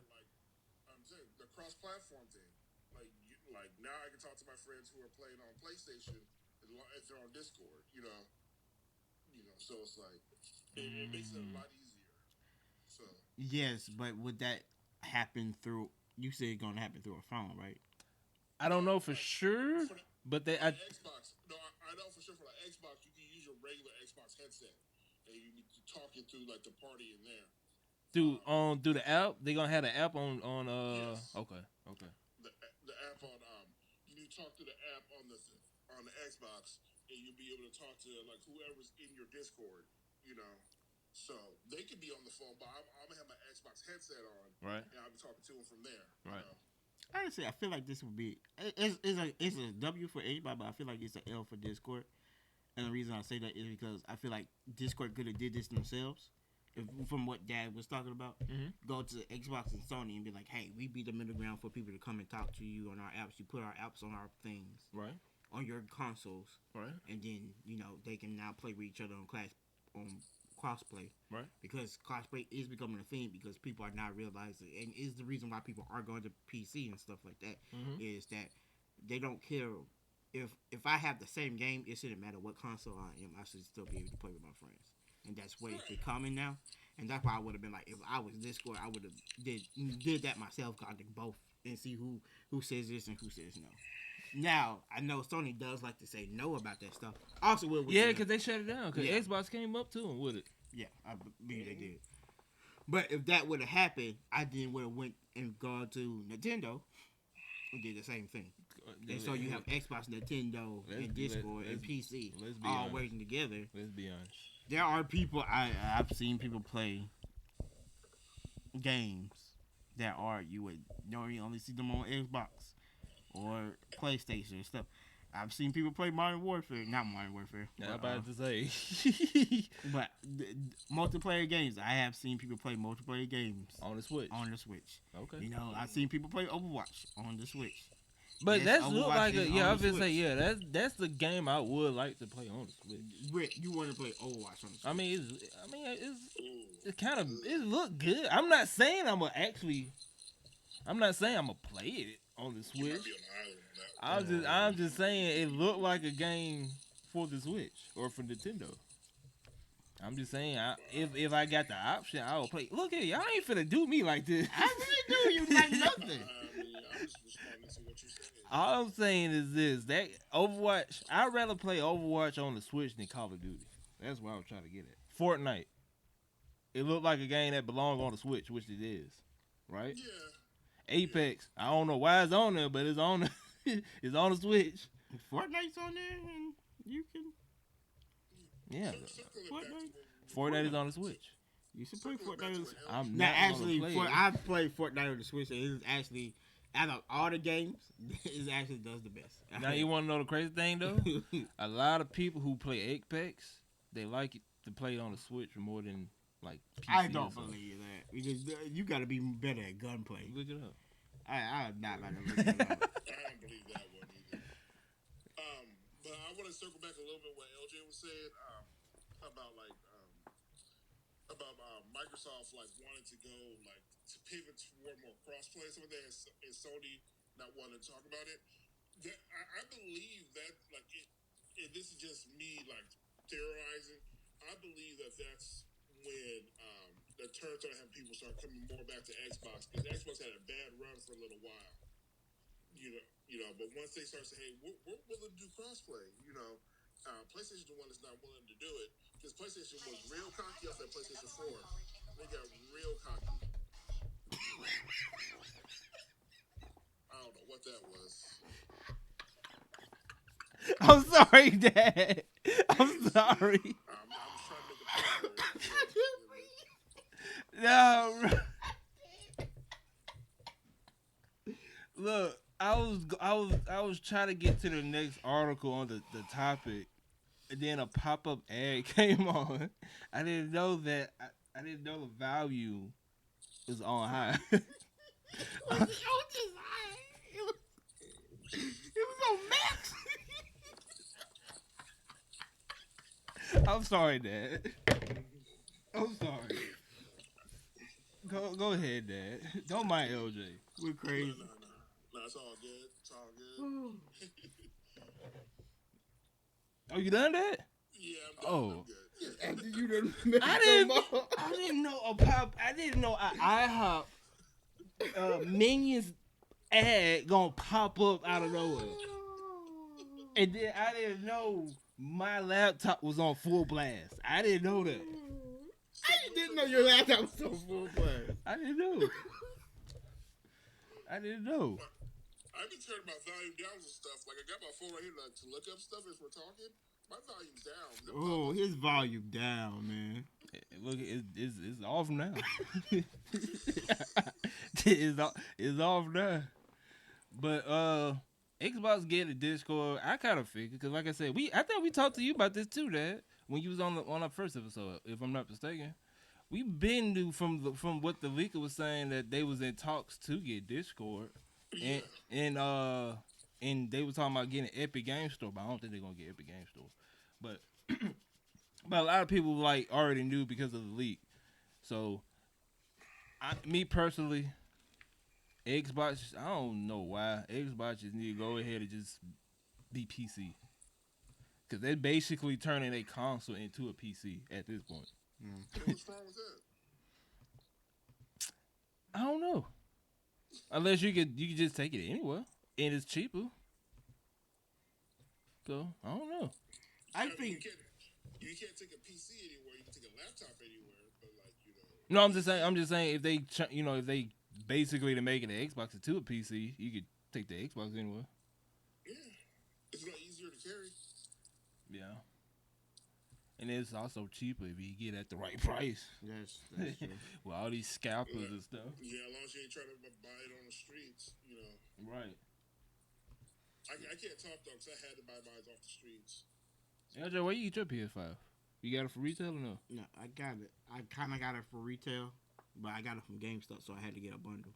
I'm saying the cross-platform thing. Now I can talk to my friends who are playing on PlayStation if they're on Discord. So it's it makes it a lot easier. So Yes, but would that happen through? You said it's gonna happen through a phone, right? I don't know for sure, but for the Xbox. No, I know for sure for the Xbox, you can use your regular Xbox headset and you be talking through the party in there. through the app. They gonna have the app on Yes. Okay. The app on you talk to the app on the Xbox and you'll be able to talk to whoever's in your Discord. So they could be on the phone, but I'm gonna have my Xbox headset on, Right. and I'll be talking to them from there. Right. Honestly, I feel like this would be it's a W for everybody, but I feel like it's an L for Discord. And the reason I say that is because I feel like Discord could have did this themselves. From what Dad was talking about, go to Xbox and Sony and be like, "Hey, we be the middle ground for people to come and talk to you on our apps. You put our apps on our things, Right. on your consoles, Right. and then they can now play with each other on crossplay, Right. because crossplay is becoming a thing because people are now realizing, and is the reason why people are going to PC and stuff like that, is that they don't care if I have the same game. It shouldn't matter what console I am. I should still be able to play with my friends. And that's what it's becoming now. And that's why I would have been like, if I was Discord, I would have did that myself, contact both and see who says this and who says no. Now I know Sony does like to say no about that stuff. Also, Because they shut it down. Because Yeah. Xbox came up to them with it. yeah, I believe they did. But if that would have happened, I then would have went and gone to Nintendo and did the same thing. And so you have Xbox, Nintendo, and Discord, and PC all working together. Let's be honest. There are people I've seen people play games that are you would normally only see them on Xbox or PlayStation and stuff. I've seen people play Modern Warfare, not Modern Warfare. I'm about to say, but multiplayer games. I have seen people play multiplayer games on the Switch. Okay. You know, I've seen people play Overwatch on the Switch. But that's look like I was gonna say, that's the game I would like to play on the Switch. Rick, you want to play Overwatch on the Switch? I mean, it's kind of it look good. I'm not saying I'm gonna play it on the Switch. I'm just saying it looked like a game for the Switch or for Nintendo. I'm just saying, if I got the option, I will play. Look at y'all ain't finna do me like this. I really do. You like nothing. All I'm saying is this: that Overwatch, I'd rather play Overwatch on the Switch than Call of Duty. That's what I'm trying to get at. Fortnite, it looked like a game that belonged on the Switch, which it is, right? Yeah. Apex, I don't know why it's on there, but it's on the, it's on the Switch. Fortnite's on there, and you can. Yeah. Fortnite is on the Switch. You should play Fortnite. I'm not actually. I've played Fortnite on the Switch, and it's actually out of all the games, it actually does the best. Now you want to know the crazy thing though? A lot of people who play Apex, they like it to play it on the Switch more than like PC. I don't believe that because you got to be better at gunplay. Look it up. I'm not about to look it up. I don't believe that one either. But I want to circle back a little bit what LJ was saying about like about Microsoft like wanting to go like to pivot toward more crossplay and some of that, and Sony not wanting to talk about it. I believe that like and this is just me like theorizing. I believe that that's when that turns out having people start coming more back to Xbox because Xbox had a bad run for a little while. You know, but once they start saying, "Hey, we're willing to do crossplay," you know, PlayStation's the one that's not willing to do it because PlayStation was real cocky off that PlayStation 4. They got real cocky. I don't know what that was. I'm sorry, Dad. I'm sorry. I was trying to make a point. No. Look, I was trying to get to the next article on the topic, and then a pop-up ad came on. I didn't know that. I didn't know the value was on high. It was just high. It was on max. I'm sorry, Dad. I'm sorry. Go ahead, Dad. Don't mind LJ. We're crazy. No, it's all good. It's all good. Oh, you done that? Yeah, I'm Oh. good. I'm good. After you done I didn't know a pop. I didn't know a IHOP Minions ad gonna pop up out of nowhere. And then I didn't know my laptop was on full blast. I didn't know that. I didn't know your laptop was so full blast. I didn't know. I didn't know. I be turning my volume down and stuff. Like I got my phone right here to look up stuff as we're talking. My volume's down. Oh, his volume down, man. Look, it's off now. it's off now. But Xbox getting Discord, I kind of figured because, like I said, I think we talked to you about this too, Dad, when you was on our first episode, if I'm not mistaken. We been knew from what the leaker was saying that they was in talks to get Discord, and they was talking about getting Epic Game Store, but I don't think they're gonna get Epic Game Store. But a lot of people like already knew because of the leak. So, me personally, Xbox, I don't know why Xbox just need to go ahead and just be PC, because they're basically turning a console into a PC at this point. What's wrong with that? I don't know. Unless you could just take it anywhere and it's cheaper. So I don't know. I mean, think you can't take a PC anywhere. You can take a laptop anywhere, but like No, I'm just saying if they basically to make it an Xbox into a PC, you could take the Xbox anywhere. Yeah. And it's also cheaper if you get at the right price. That's true. With all these scalpers and stuff. Yeah, as long as you ain't trying to buy it on the streets, Right. I can't talk though, because I had to buy mine off the streets. LJ, where you get your PS5? You got it for retail or no? No, I got it. I kind of got it for retail, but I got it from GameStop, so I had to get a bundle.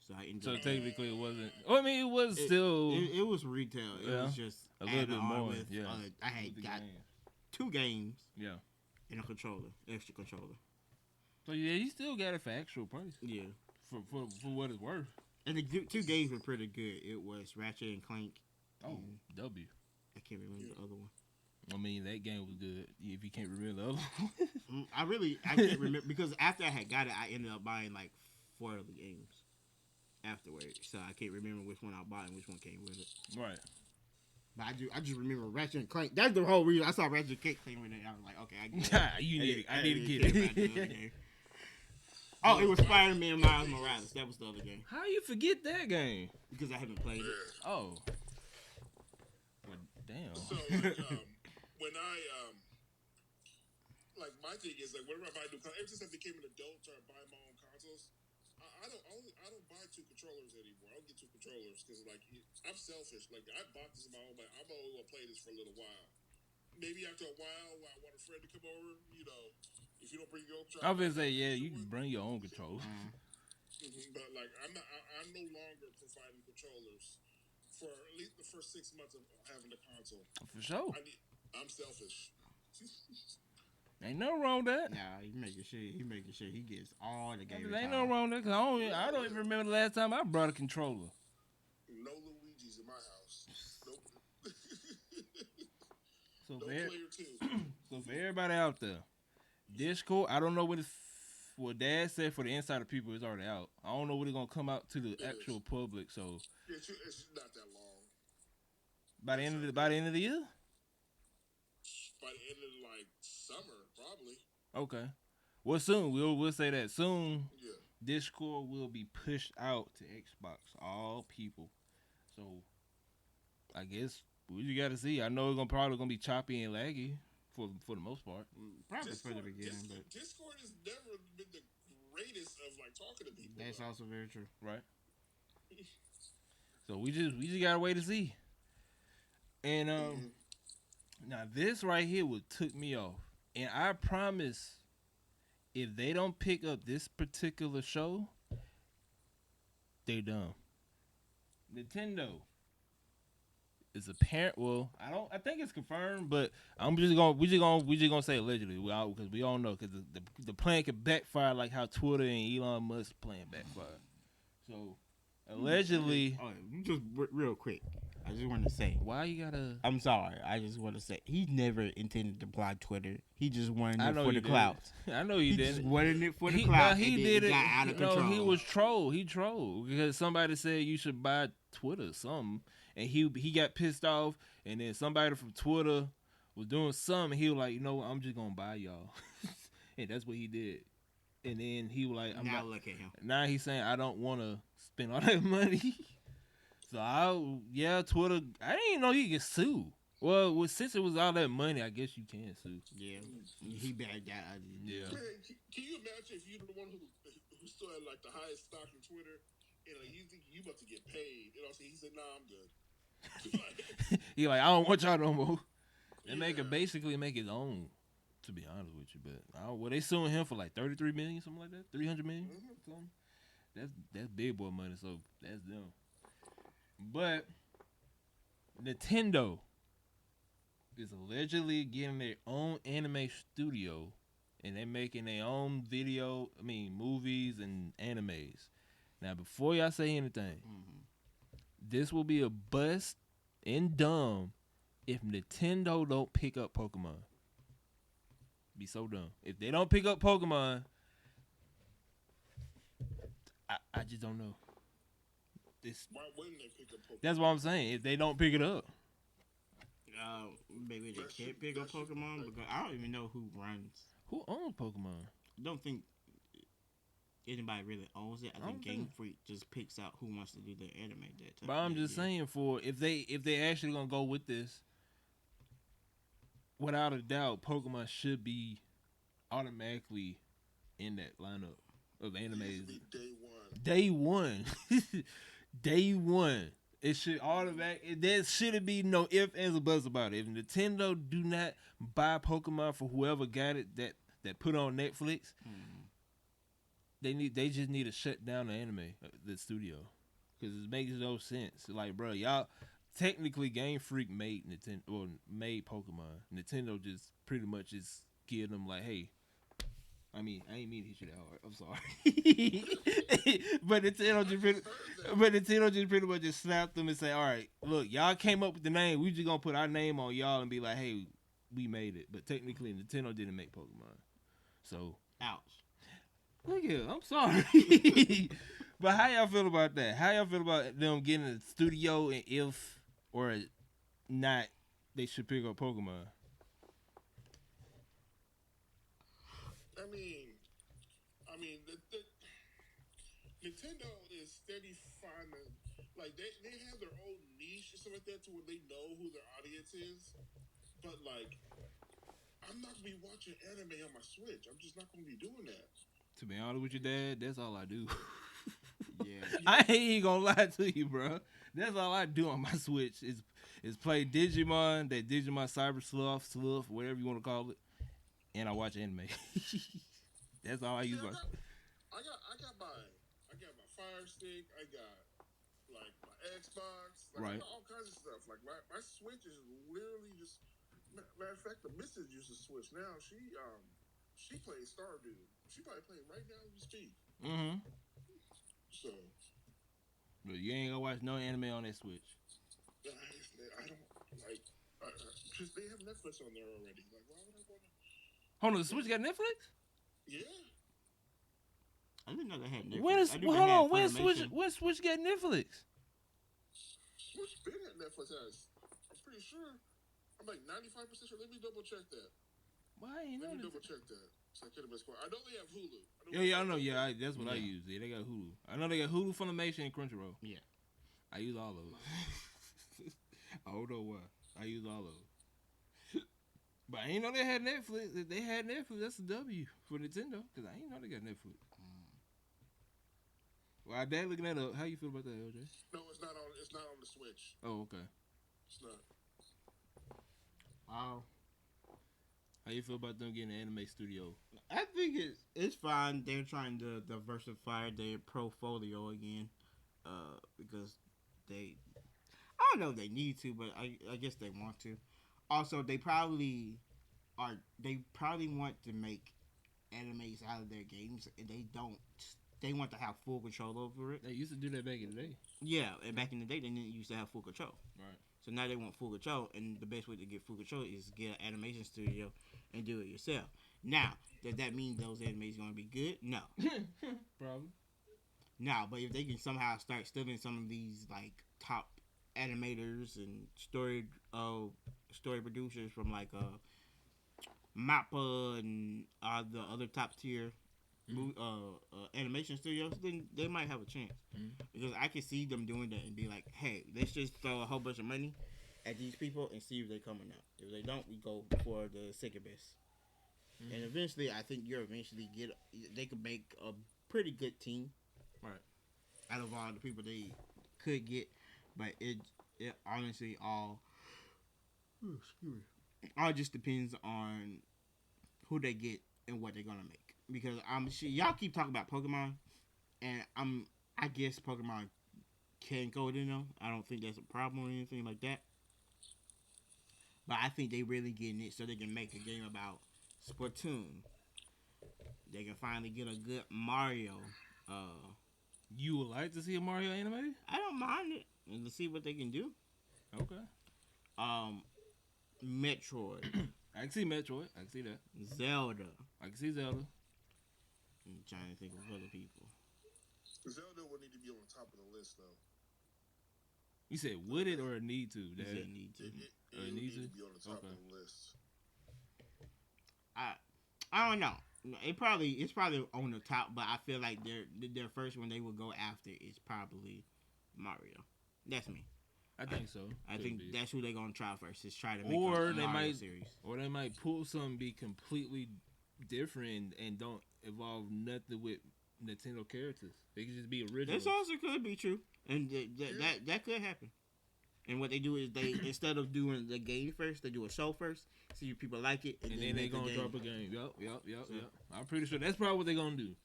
So I ended So up. technically it wasn't. Well, I mean, it was still It was retail. It was just a little bit more. With, yeah. I had got game. 2 games. Yeah. And a controller, extra controller. So yeah, you still got it for actual price. Yeah. For what it's worth. And the 2 games were pretty good. It was Ratchet and Clank. Oh, W. I can't remember the other one. I mean, that game was good. If you can't remember the other one. I can't remember because after I had got it, I ended up buying like 4 of the games afterwards. So I can't remember which one I bought and which one came with it. Right. But I just remember Ratchet and Clank. That's the whole reason I saw Ratchet and Clank thing with it. I was like, okay, I get it. I need to get it. Oh, it was Spider-Man Miles Morales. That was the other game. How you forget that game? Because I haven't played it. Oh. Well, damn. So, when I, my thing is, whenever I buy new consoles, ever since I became an adult, started buying my own consoles, I don't buy 2 controllers anymore. I don't get 2 controllers because, I'm selfish. I bought this in my own, but I'm only going to play this for a little while. Maybe after a while, I want a friend to come over, if you don't bring your own controller. I was gonna say, yeah, you can bring your own controller. But I'm no longer providing controllers for at least the first 6 months of having the console. For sure. I'm selfish. Ain't no wrong with that. Nah, he making sure he gets all the games. Ain't no wrong with that, cause I don't even remember the last time I brought a controller. No Luigi's in my house. Nope. So no player 2. So for everybody out there, Discord, I don't know what Dad said for the insider people is already out. I don't know when it's gonna come out to the actual public. So it's not that long. By the end of the year. By the end of summer, probably. Okay. Well, soon we'll say that soon. Yeah. Discord will be pushed out to Xbox, all people. So I guess we just gotta see. I know it's probably gonna be choppy and laggy for the most part. Probably for the beginning, but Discord has never been the greatest of talking to people. That's also very true. Right. So we just gotta wait to see. And now this right here what took me off. And I promise if they don't pick up this particular show, they done. Nintendo is apparent. Well, I think it's confirmed, but we just gonna say allegedly, because we all know, because the plan could backfire like how Twitter and Elon Musk plan backfire. So allegedly, just real quick, I just want to say, why you gotta? I'm sorry. I just want to say he never intended to buy Twitter. He just wanted it for the did. clout. I know he did. Just wanted it for the clout. He did it. Got out of control. He was troll. He trolled because somebody said you should buy Twitter or something, and he got pissed off. And then somebody from Twitter was doing something. He was like, I'm just gonna buy y'all, and that's what he did. And then he was like, look at him. Now he's saying I don't want to spend all that money. So Twitter. I didn't even know you could sue. Well, since it was all that money, I guess you can sue. Yeah, he bagged out. Yeah. Man, can you imagine if you're the one who still had the highest stock in Twitter, and you think you about to get paid? He said, "Nah, I'm good." He I don't want y'all no more. They could basically make his own. To be honest with you, but they suing him for 33 million, something like that, 300 million, something. That's big boy money. So that's them. But Nintendo is allegedly getting their own anime studio, and they're making their own movies and animes. Now, before y'all say anything, this will be a bust and dumb if Nintendo don't pick up Pokemon. Be so dumb. If they don't pick up Pokemon, I just don't know. Why wouldn't they pick up Pokemon? That's what I'm saying. If they don't pick it up, maybe they can't pick up Pokemon because I don't even know who who owns Pokemon. I don't think anybody really owns it. I think Game Freak just picks out who wants to do their anime. But I'm just saying, for if they actually gonna go with this, without a doubt, Pokemon should be automatically in that lineup of animes. Easily day one. Day one, day one. It should automatic. There shouldn't be no ifs ands or buts about it. If Nintendo do not buy Pokemon for whoever got it that put on Netflix, they just need to shut down the anime the studio because it makes no sense. Like, bro, y'all technically Game Freak made Nintendo or made Pokemon. Nintendo just pretty much just give them like, hey. I mean, I ain't mean to hit you that hard. I'm sorry. but Nintendo just pretty much just snapped them and say, all right, look, y'all came up with the name. We just gonna put our name on y'all and be like, hey, we made it. But technically, Nintendo didn't make Pokemon. So, ouch. look here, I'm sorry. But how y'all feel about that? How y'all feel about them getting a studio and if or not they should pick up Pokemon? I mean, Nintendo is steady finding, like, they have their own niche and stuff like that to where they know who their audience is. But, like, I'm not going to be watching anime on my Switch. I'm just not going to be doing that. To be honest with you, Dad, that's all I do. Yeah. I ain't gonna lie to you, bro. That's all I do on my Switch is play Digimon, that Digimon Cyber Sloth, whatever you want to call it, and I watch anime. That's all I use. I got my Fire Stick. I got like my Xbox. Like, Right. I got all kinds of stuff. Like my Switch is literally just. Matter of fact, the missus uses Switch now. She plays Stardew. She probably playing right now as we speak. Mm-hmm. So. But you ain't gonna watch no anime on that Switch. I don't like. Just they have Netflix on there already. Like, why would I want to? Hold on, the Switch got Netflix? Yeah. I didn't know they had Netflix. When Switch got Netflix? Switch been at Netflix has. I'm pretty sure. I'm like 95% sure. Let me double check that. Why ain't Let me know double check that. So I can't have I know they have Hulu. I know. Yeah, that's what I use. Yeah, they got Hulu. I know they got Hulu, Funimation, and Crunchyroll. Yeah. I use all of them. I don't know why. I use all of them. But I ain't know they had Netflix. If they had Netflix, that's a W for Nintendo. Because I ain't know they got Netflix. Well, Dad looking that up. How you feel about that, LJ? No, it's not on. It's not on the Switch. Oh, okay. It's not. Wow. How you feel about them getting an anime studio? I think it's fine. They're trying to diversify their portfolio again, because I don't know if they need to, but I guess they want to. Also, they probably want to make animes out of their games, and they don't. They want to have full control over it. They used to do that back in the day. Yeah, and back in the day, they didn't used to have full control. Right. So now they want full control, and the best way to get full control is get an animation studio and do it yourself. Now, does that mean those animes going to be good? No. Probably. No, but if they can somehow start stealing some of these like top animators and story producers from like Mappa and the other top tier animation studios, then they might have a chance. Because I can see them doing that and be like, hey, let's just throw a whole bunch of money at these people and see if they're coming out. If they don't, we go for the second best. And eventually, I think they could make a pretty good team, right, out of all the people they could get. But it honestly all just depends on who they get and what they're gonna make. Because y'all keep talking about Pokemon, and I guess Pokemon can go in them. I don't think that's a problem or anything like that. But I think they really getting it so they can make a game about Splatoon. They can finally get a good Mario. You would like to see a Mario anime? I don't mind it, and to see what they can do. Okay. Metroid. I can see Metroid. I can see that. Zelda. I can see Zelda. I'm trying to think of other people. Zelda would need to be on the top of the list, though. You said would it or need to? Dad? It need to. It needs to be on the top of the list. I don't know. It's probably on the top, but I feel like their first one they will go after is probably Mario. That's me. I think so. I Could think be. that's who they're gonna try first. Is try to make Or a they Mario might, series. or they might pull something be completely different and don't involve nothing with Nintendo characters. They could just be original. This also could be true, and that could happen. And what they do is they instead of doing the game first, they do a show first, see if people like it, and then they make gonna drop a game. Yep. I'm pretty sure that's probably what they're gonna do.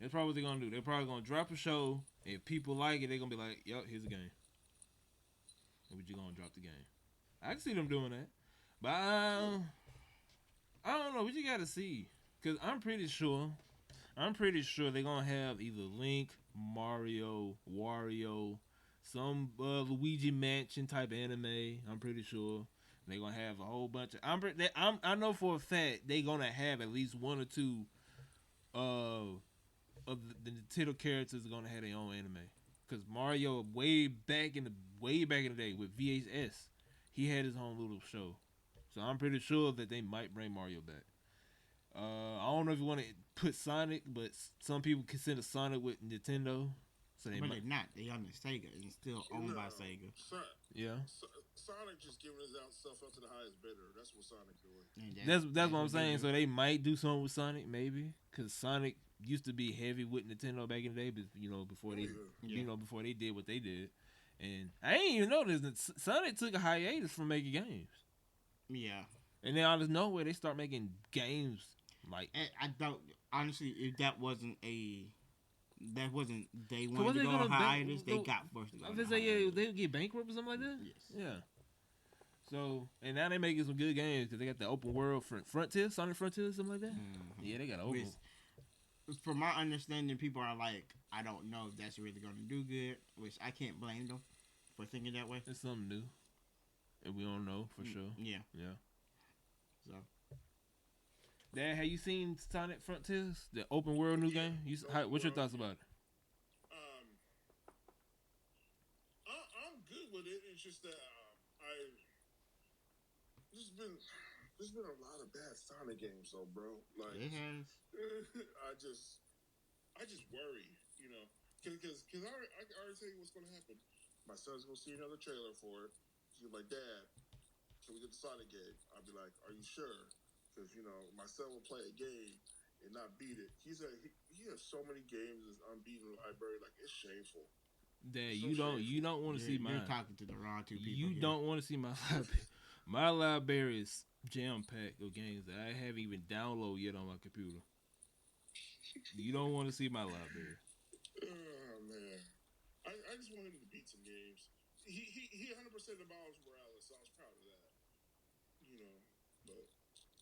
That's probably what they're gonna do. They're probably gonna drop a show, and if people like it, they're gonna be like, "Yep, here's a game." And we're just gonna drop the game. I can see them doing that, but I don't know. We just gotta see, cause I'm pretty sure they're gonna have either Link, Mario, Wario, some Luigi Mansion type anime. I'm pretty sure they're gonna have a whole bunch of. I know for a fact they're gonna have at least one or two of the Nintendo characters are gonna have their own anime. Cause Mario way back in the day with VHS, he had his own little show. So I'm pretty sure that they might bring Mario back. I don't know if you want to put Sonic, but some people consider Sonic with Nintendo. So they but might. they're not. They under Sega and still owned by Sega. Yeah. Sonic just giving his stuff up to the highest bidder. That's what Sonic doing. That's what I'm saying. So they might do something with Sonic, maybe, because Sonic used to be heavy with Nintendo back in the day, but before they did what they did, and I ain't even noticed that Sonic took a hiatus from making games. Yeah. And then out of nowhere, they start making games like. And I don't honestly if that wasn't they So wanted to go on hiatus. They go- got forced to go. I on was gonna say, yeah, hiatus. they would get bankrupt or something like that. Yes. Yeah. So and now they making some good games because they got the open world Frontier, Sonic Frontier, something like that. Mhm. Yeah, they got open. From my understanding, people are like, I don't know if that's really going to do good, which I can't blame them for thinking that way. It's something new, and we don't know for sure. Yeah. Yeah. So. Dad, have you seen Sonic Frontiers, the open world new game? What's your thoughts about it? I'm good with it. It's just that there's been a lot of bad Sonic games though, bro. Like It has. I just worry, because I already tell you what's gonna happen. My son's gonna see another trailer for it. He's like, Dad, can we get the Sonic game? I'll be like, Are you sure? Because my son will play a game and not beat it. He has so many games in his unbeaten library, like it's shameful. Dad, So you don't want to see mine. You're talking to the wrong two people. You don't want to see my library. My library is jam packed of games that I haven't even downloaded yet on my computer. You don't want to see my library. Oh man, I just want him to beat some games. He 100% of Miles Morales, so I was proud of that. But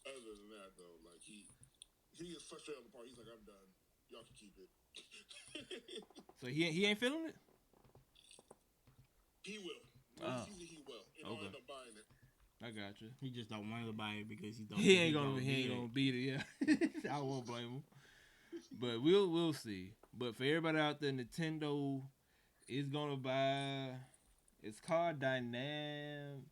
other than that though, like he is frustrated on the part. He's like, I'm done. Y'all can keep it. So he ain't feeling it. He will. He will. And I'll end up buying it. I got you. He just don't want to buy it because he don't. He ain't gonna beat it. Yeah, I won't blame him. But we'll see. But for everybody out there, Nintendo is gonna buy. It's called Dynamo.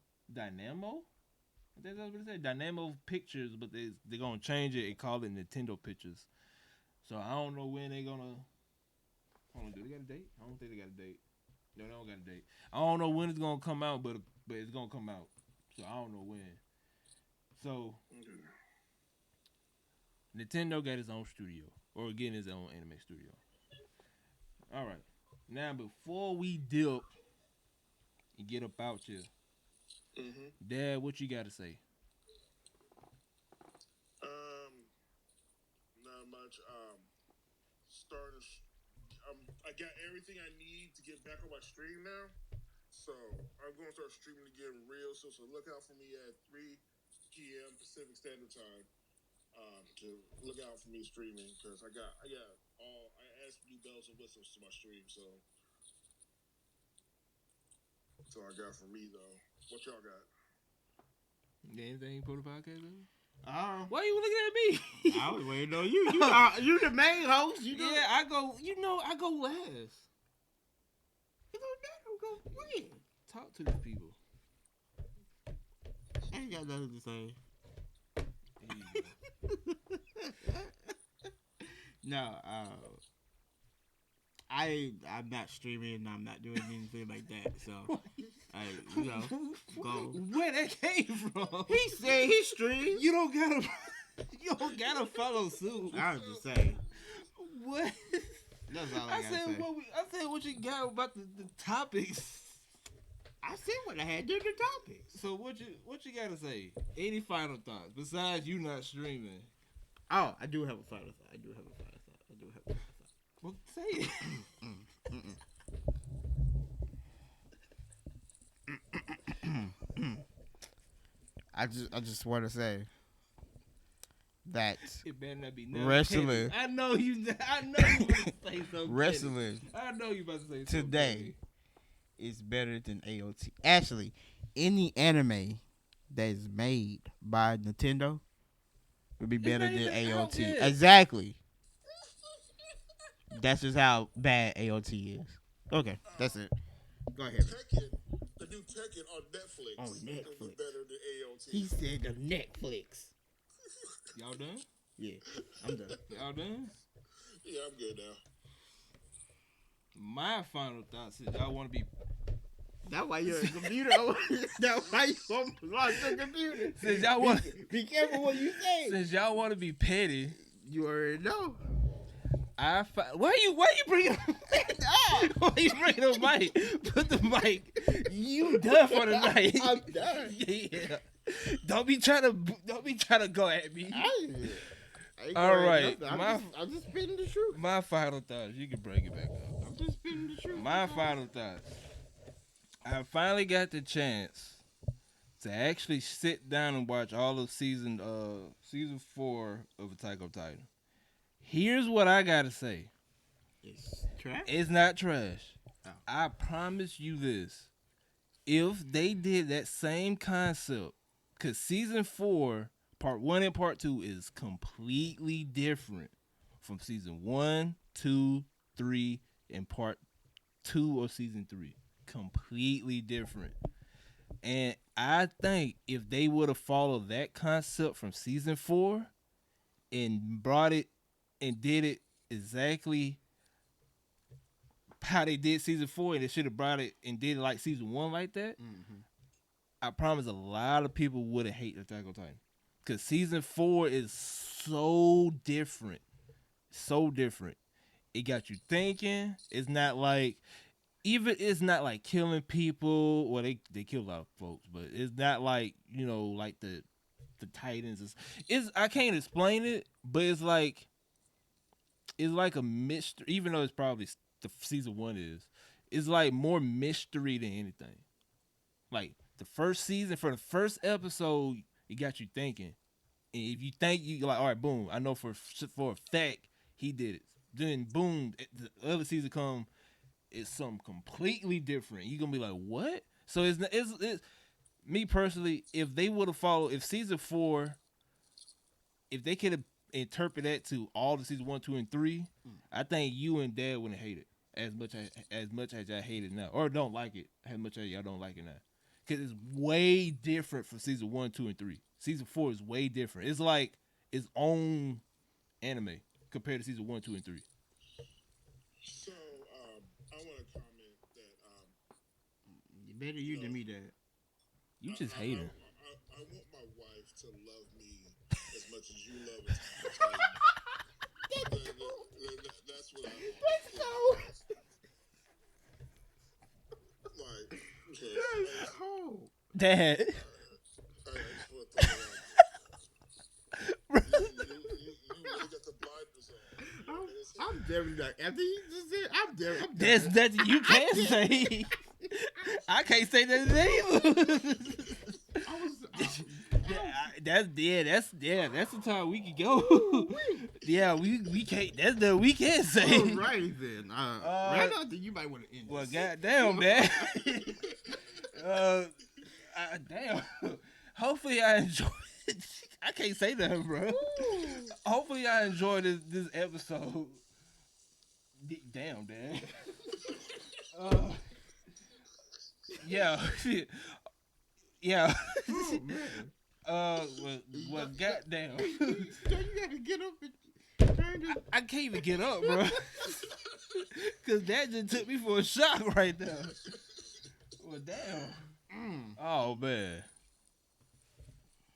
I think that's what it said. Dynamo Pictures, but they're gonna change it and call it Nintendo Pictures. So I don't know when they're gonna. Hold on, do they got a date? I don't think they got a date. No, they don't got a date. I don't know when it's gonna come out, but it's gonna come out. So I don't know when. So Nintendo got his own studio, or getting his own anime studio. All right. Now before we dip and get up out here, Dad, what you got to say? Not much. I got everything I need to get back on my stream now. So I'm going to start streaming again real soon. So look out for me at 3 p.m. Pacific Standard Time. To look out for me streaming because I add some new bells and whistles to my stream. So that's all I got for me though. What y'all got? Anything for the podcast? Baby? Why you looking at me? I was waiting on you. You the main host. Yeah, I go. I go last. It don't matter. Go when. Talk to these people. I ain't got nothing to say. No, I'm not streaming. I'm not doing anything like that. So, You know, go. Where that came from? He said he streamed. You don't gotta. You don't gotta follow suit. I was just saying. What? That's all I gotta say. I said what you got about the topics. I said what I had during the topics. So what you gotta say? Any final thoughts besides you not streaming? Oh, I do have a final thought. Well, say it. I just want to say that It better not be nothing wrestling. petty. I know you about to say something. Wrestling petty. I know you about to say something today petty. is better than AOT. Actually, any anime that is made by Nintendo would be better not than even out AOT. yet. Exactly. That's just how bad AOT is. Okay, that's it. Go ahead. Tekken, the new Tekken on Netflix. On It was Netflix. better than AOT. He said the Netflix. Y'all done? Yeah, I'm done. Y'all done? Yeah, I'm good now. My final thoughts is y'all want to be That's why you're a computer. That's why you on the computer. since y'all want Be careful what you say. since y'all want to be petty. You already know. Why you bringing why you bringing the mic? Put the mic. You done for the night. I'm done. Yeah. Don't be trying to go at me. I ain't All going right, nothing. I'm just spitting the truth. My final thoughts. You can bring it back up. I'm just spitting the truth. My final thoughts. I finally got the chance to actually sit down and watch all of season 4 of Attack on Titan. Here's what I gotta say. It's trash. It's not trash. Oh. I promise you this. If they did that same concept, because season 4, part 1 and part 2 is completely different from season 1, 2, 3, and part 2 of season 3. Completely different. And I think if they would have followed that concept from season 4 and brought it and did it exactly how they did season 4, and they should have brought it and did it like season 1 like that, I promise a lot of people would have hated Attack on Titan. Because season 4 is so different. So different. It got you thinking. It's not like killing people. Well, they kill a lot of folks, but it's not like, like the Titans. I can't explain it, but it's like a mystery, even though it's probably the season 1 is. It's like more mystery than anything. Like the first season, for the first episode, it got you thinking. And if you think you're like, all right, boom, I know for a fact he did it. Then boom, the other season come, it's something completely different. You're gonna be like, what? So it's me personally, if they would have followed, if season 4, if they could have interpret that to all the season 1, 2, and 3, I think you and Dad wouldn't hate it as much as y'all hate it now, or don't like it as much as y'all don't like it now, because it's way different from season 1, 2, and 3. Season 4 is way different. It's like its own anime compared to season 1, 2, and 3. So, I want to comment that Better you than me, Dad. You just hate her. I want my wife to love me as much as you love Attack on Titan. That's what I want. Like, That's cold. Dad. I just want to throw it out there. You really got the blinders on. I'm definitely not. After you just said, I'm definitely. There's nothing you can't say. I can't say that either. That's the time we can go. Yeah, we can't. That's the we can't say. All right then. Right now, then you might want to end. Well, this. goddamn, man. Damn. Hopefully, I enjoy it. I can't say that, bro. Hopefully, I enjoyed this episode. Damn, Dad. Yeah. Yeah. Oh, man. Well, goddamn. You gotta get up and turn it. I can't even get up, bro. Cause that just took me for a shock right there. Well, damn. Oh man,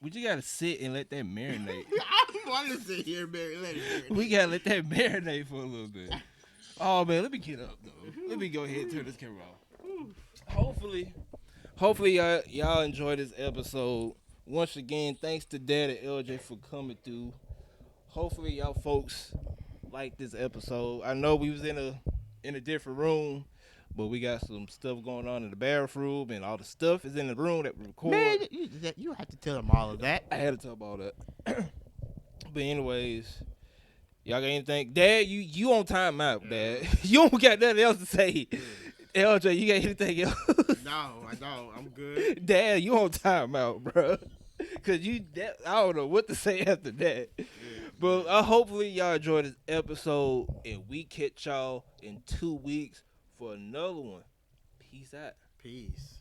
we just gotta sit and let that marinate. I want to sit here, Mary. Let it marinate. We gotta let that marinate for a little bit. Oh man, let me get up though. Let me go ahead and turn this camera off. Hopefully y'all enjoy this episode. Once again, thanks to Dad and LJ for coming through. Hopefully y'all folks like this episode. I know we was in a different room, but we got some stuff going on in the bathroom, and all the stuff is in the room that we record. Man, you have to tell them all of that. I had to talk about that. But anyways, y'all got anything? Dad, you on timeout, Dad. You don't got nothing else to say. LJ, you got anything else? No, I don't. I'm good. Dad, you on timeout, bro. Cause I don't know what to say after that. But hopefully y'all enjoy this episode, and we catch y'all in 2 weeks for another one. Peace out. Peace.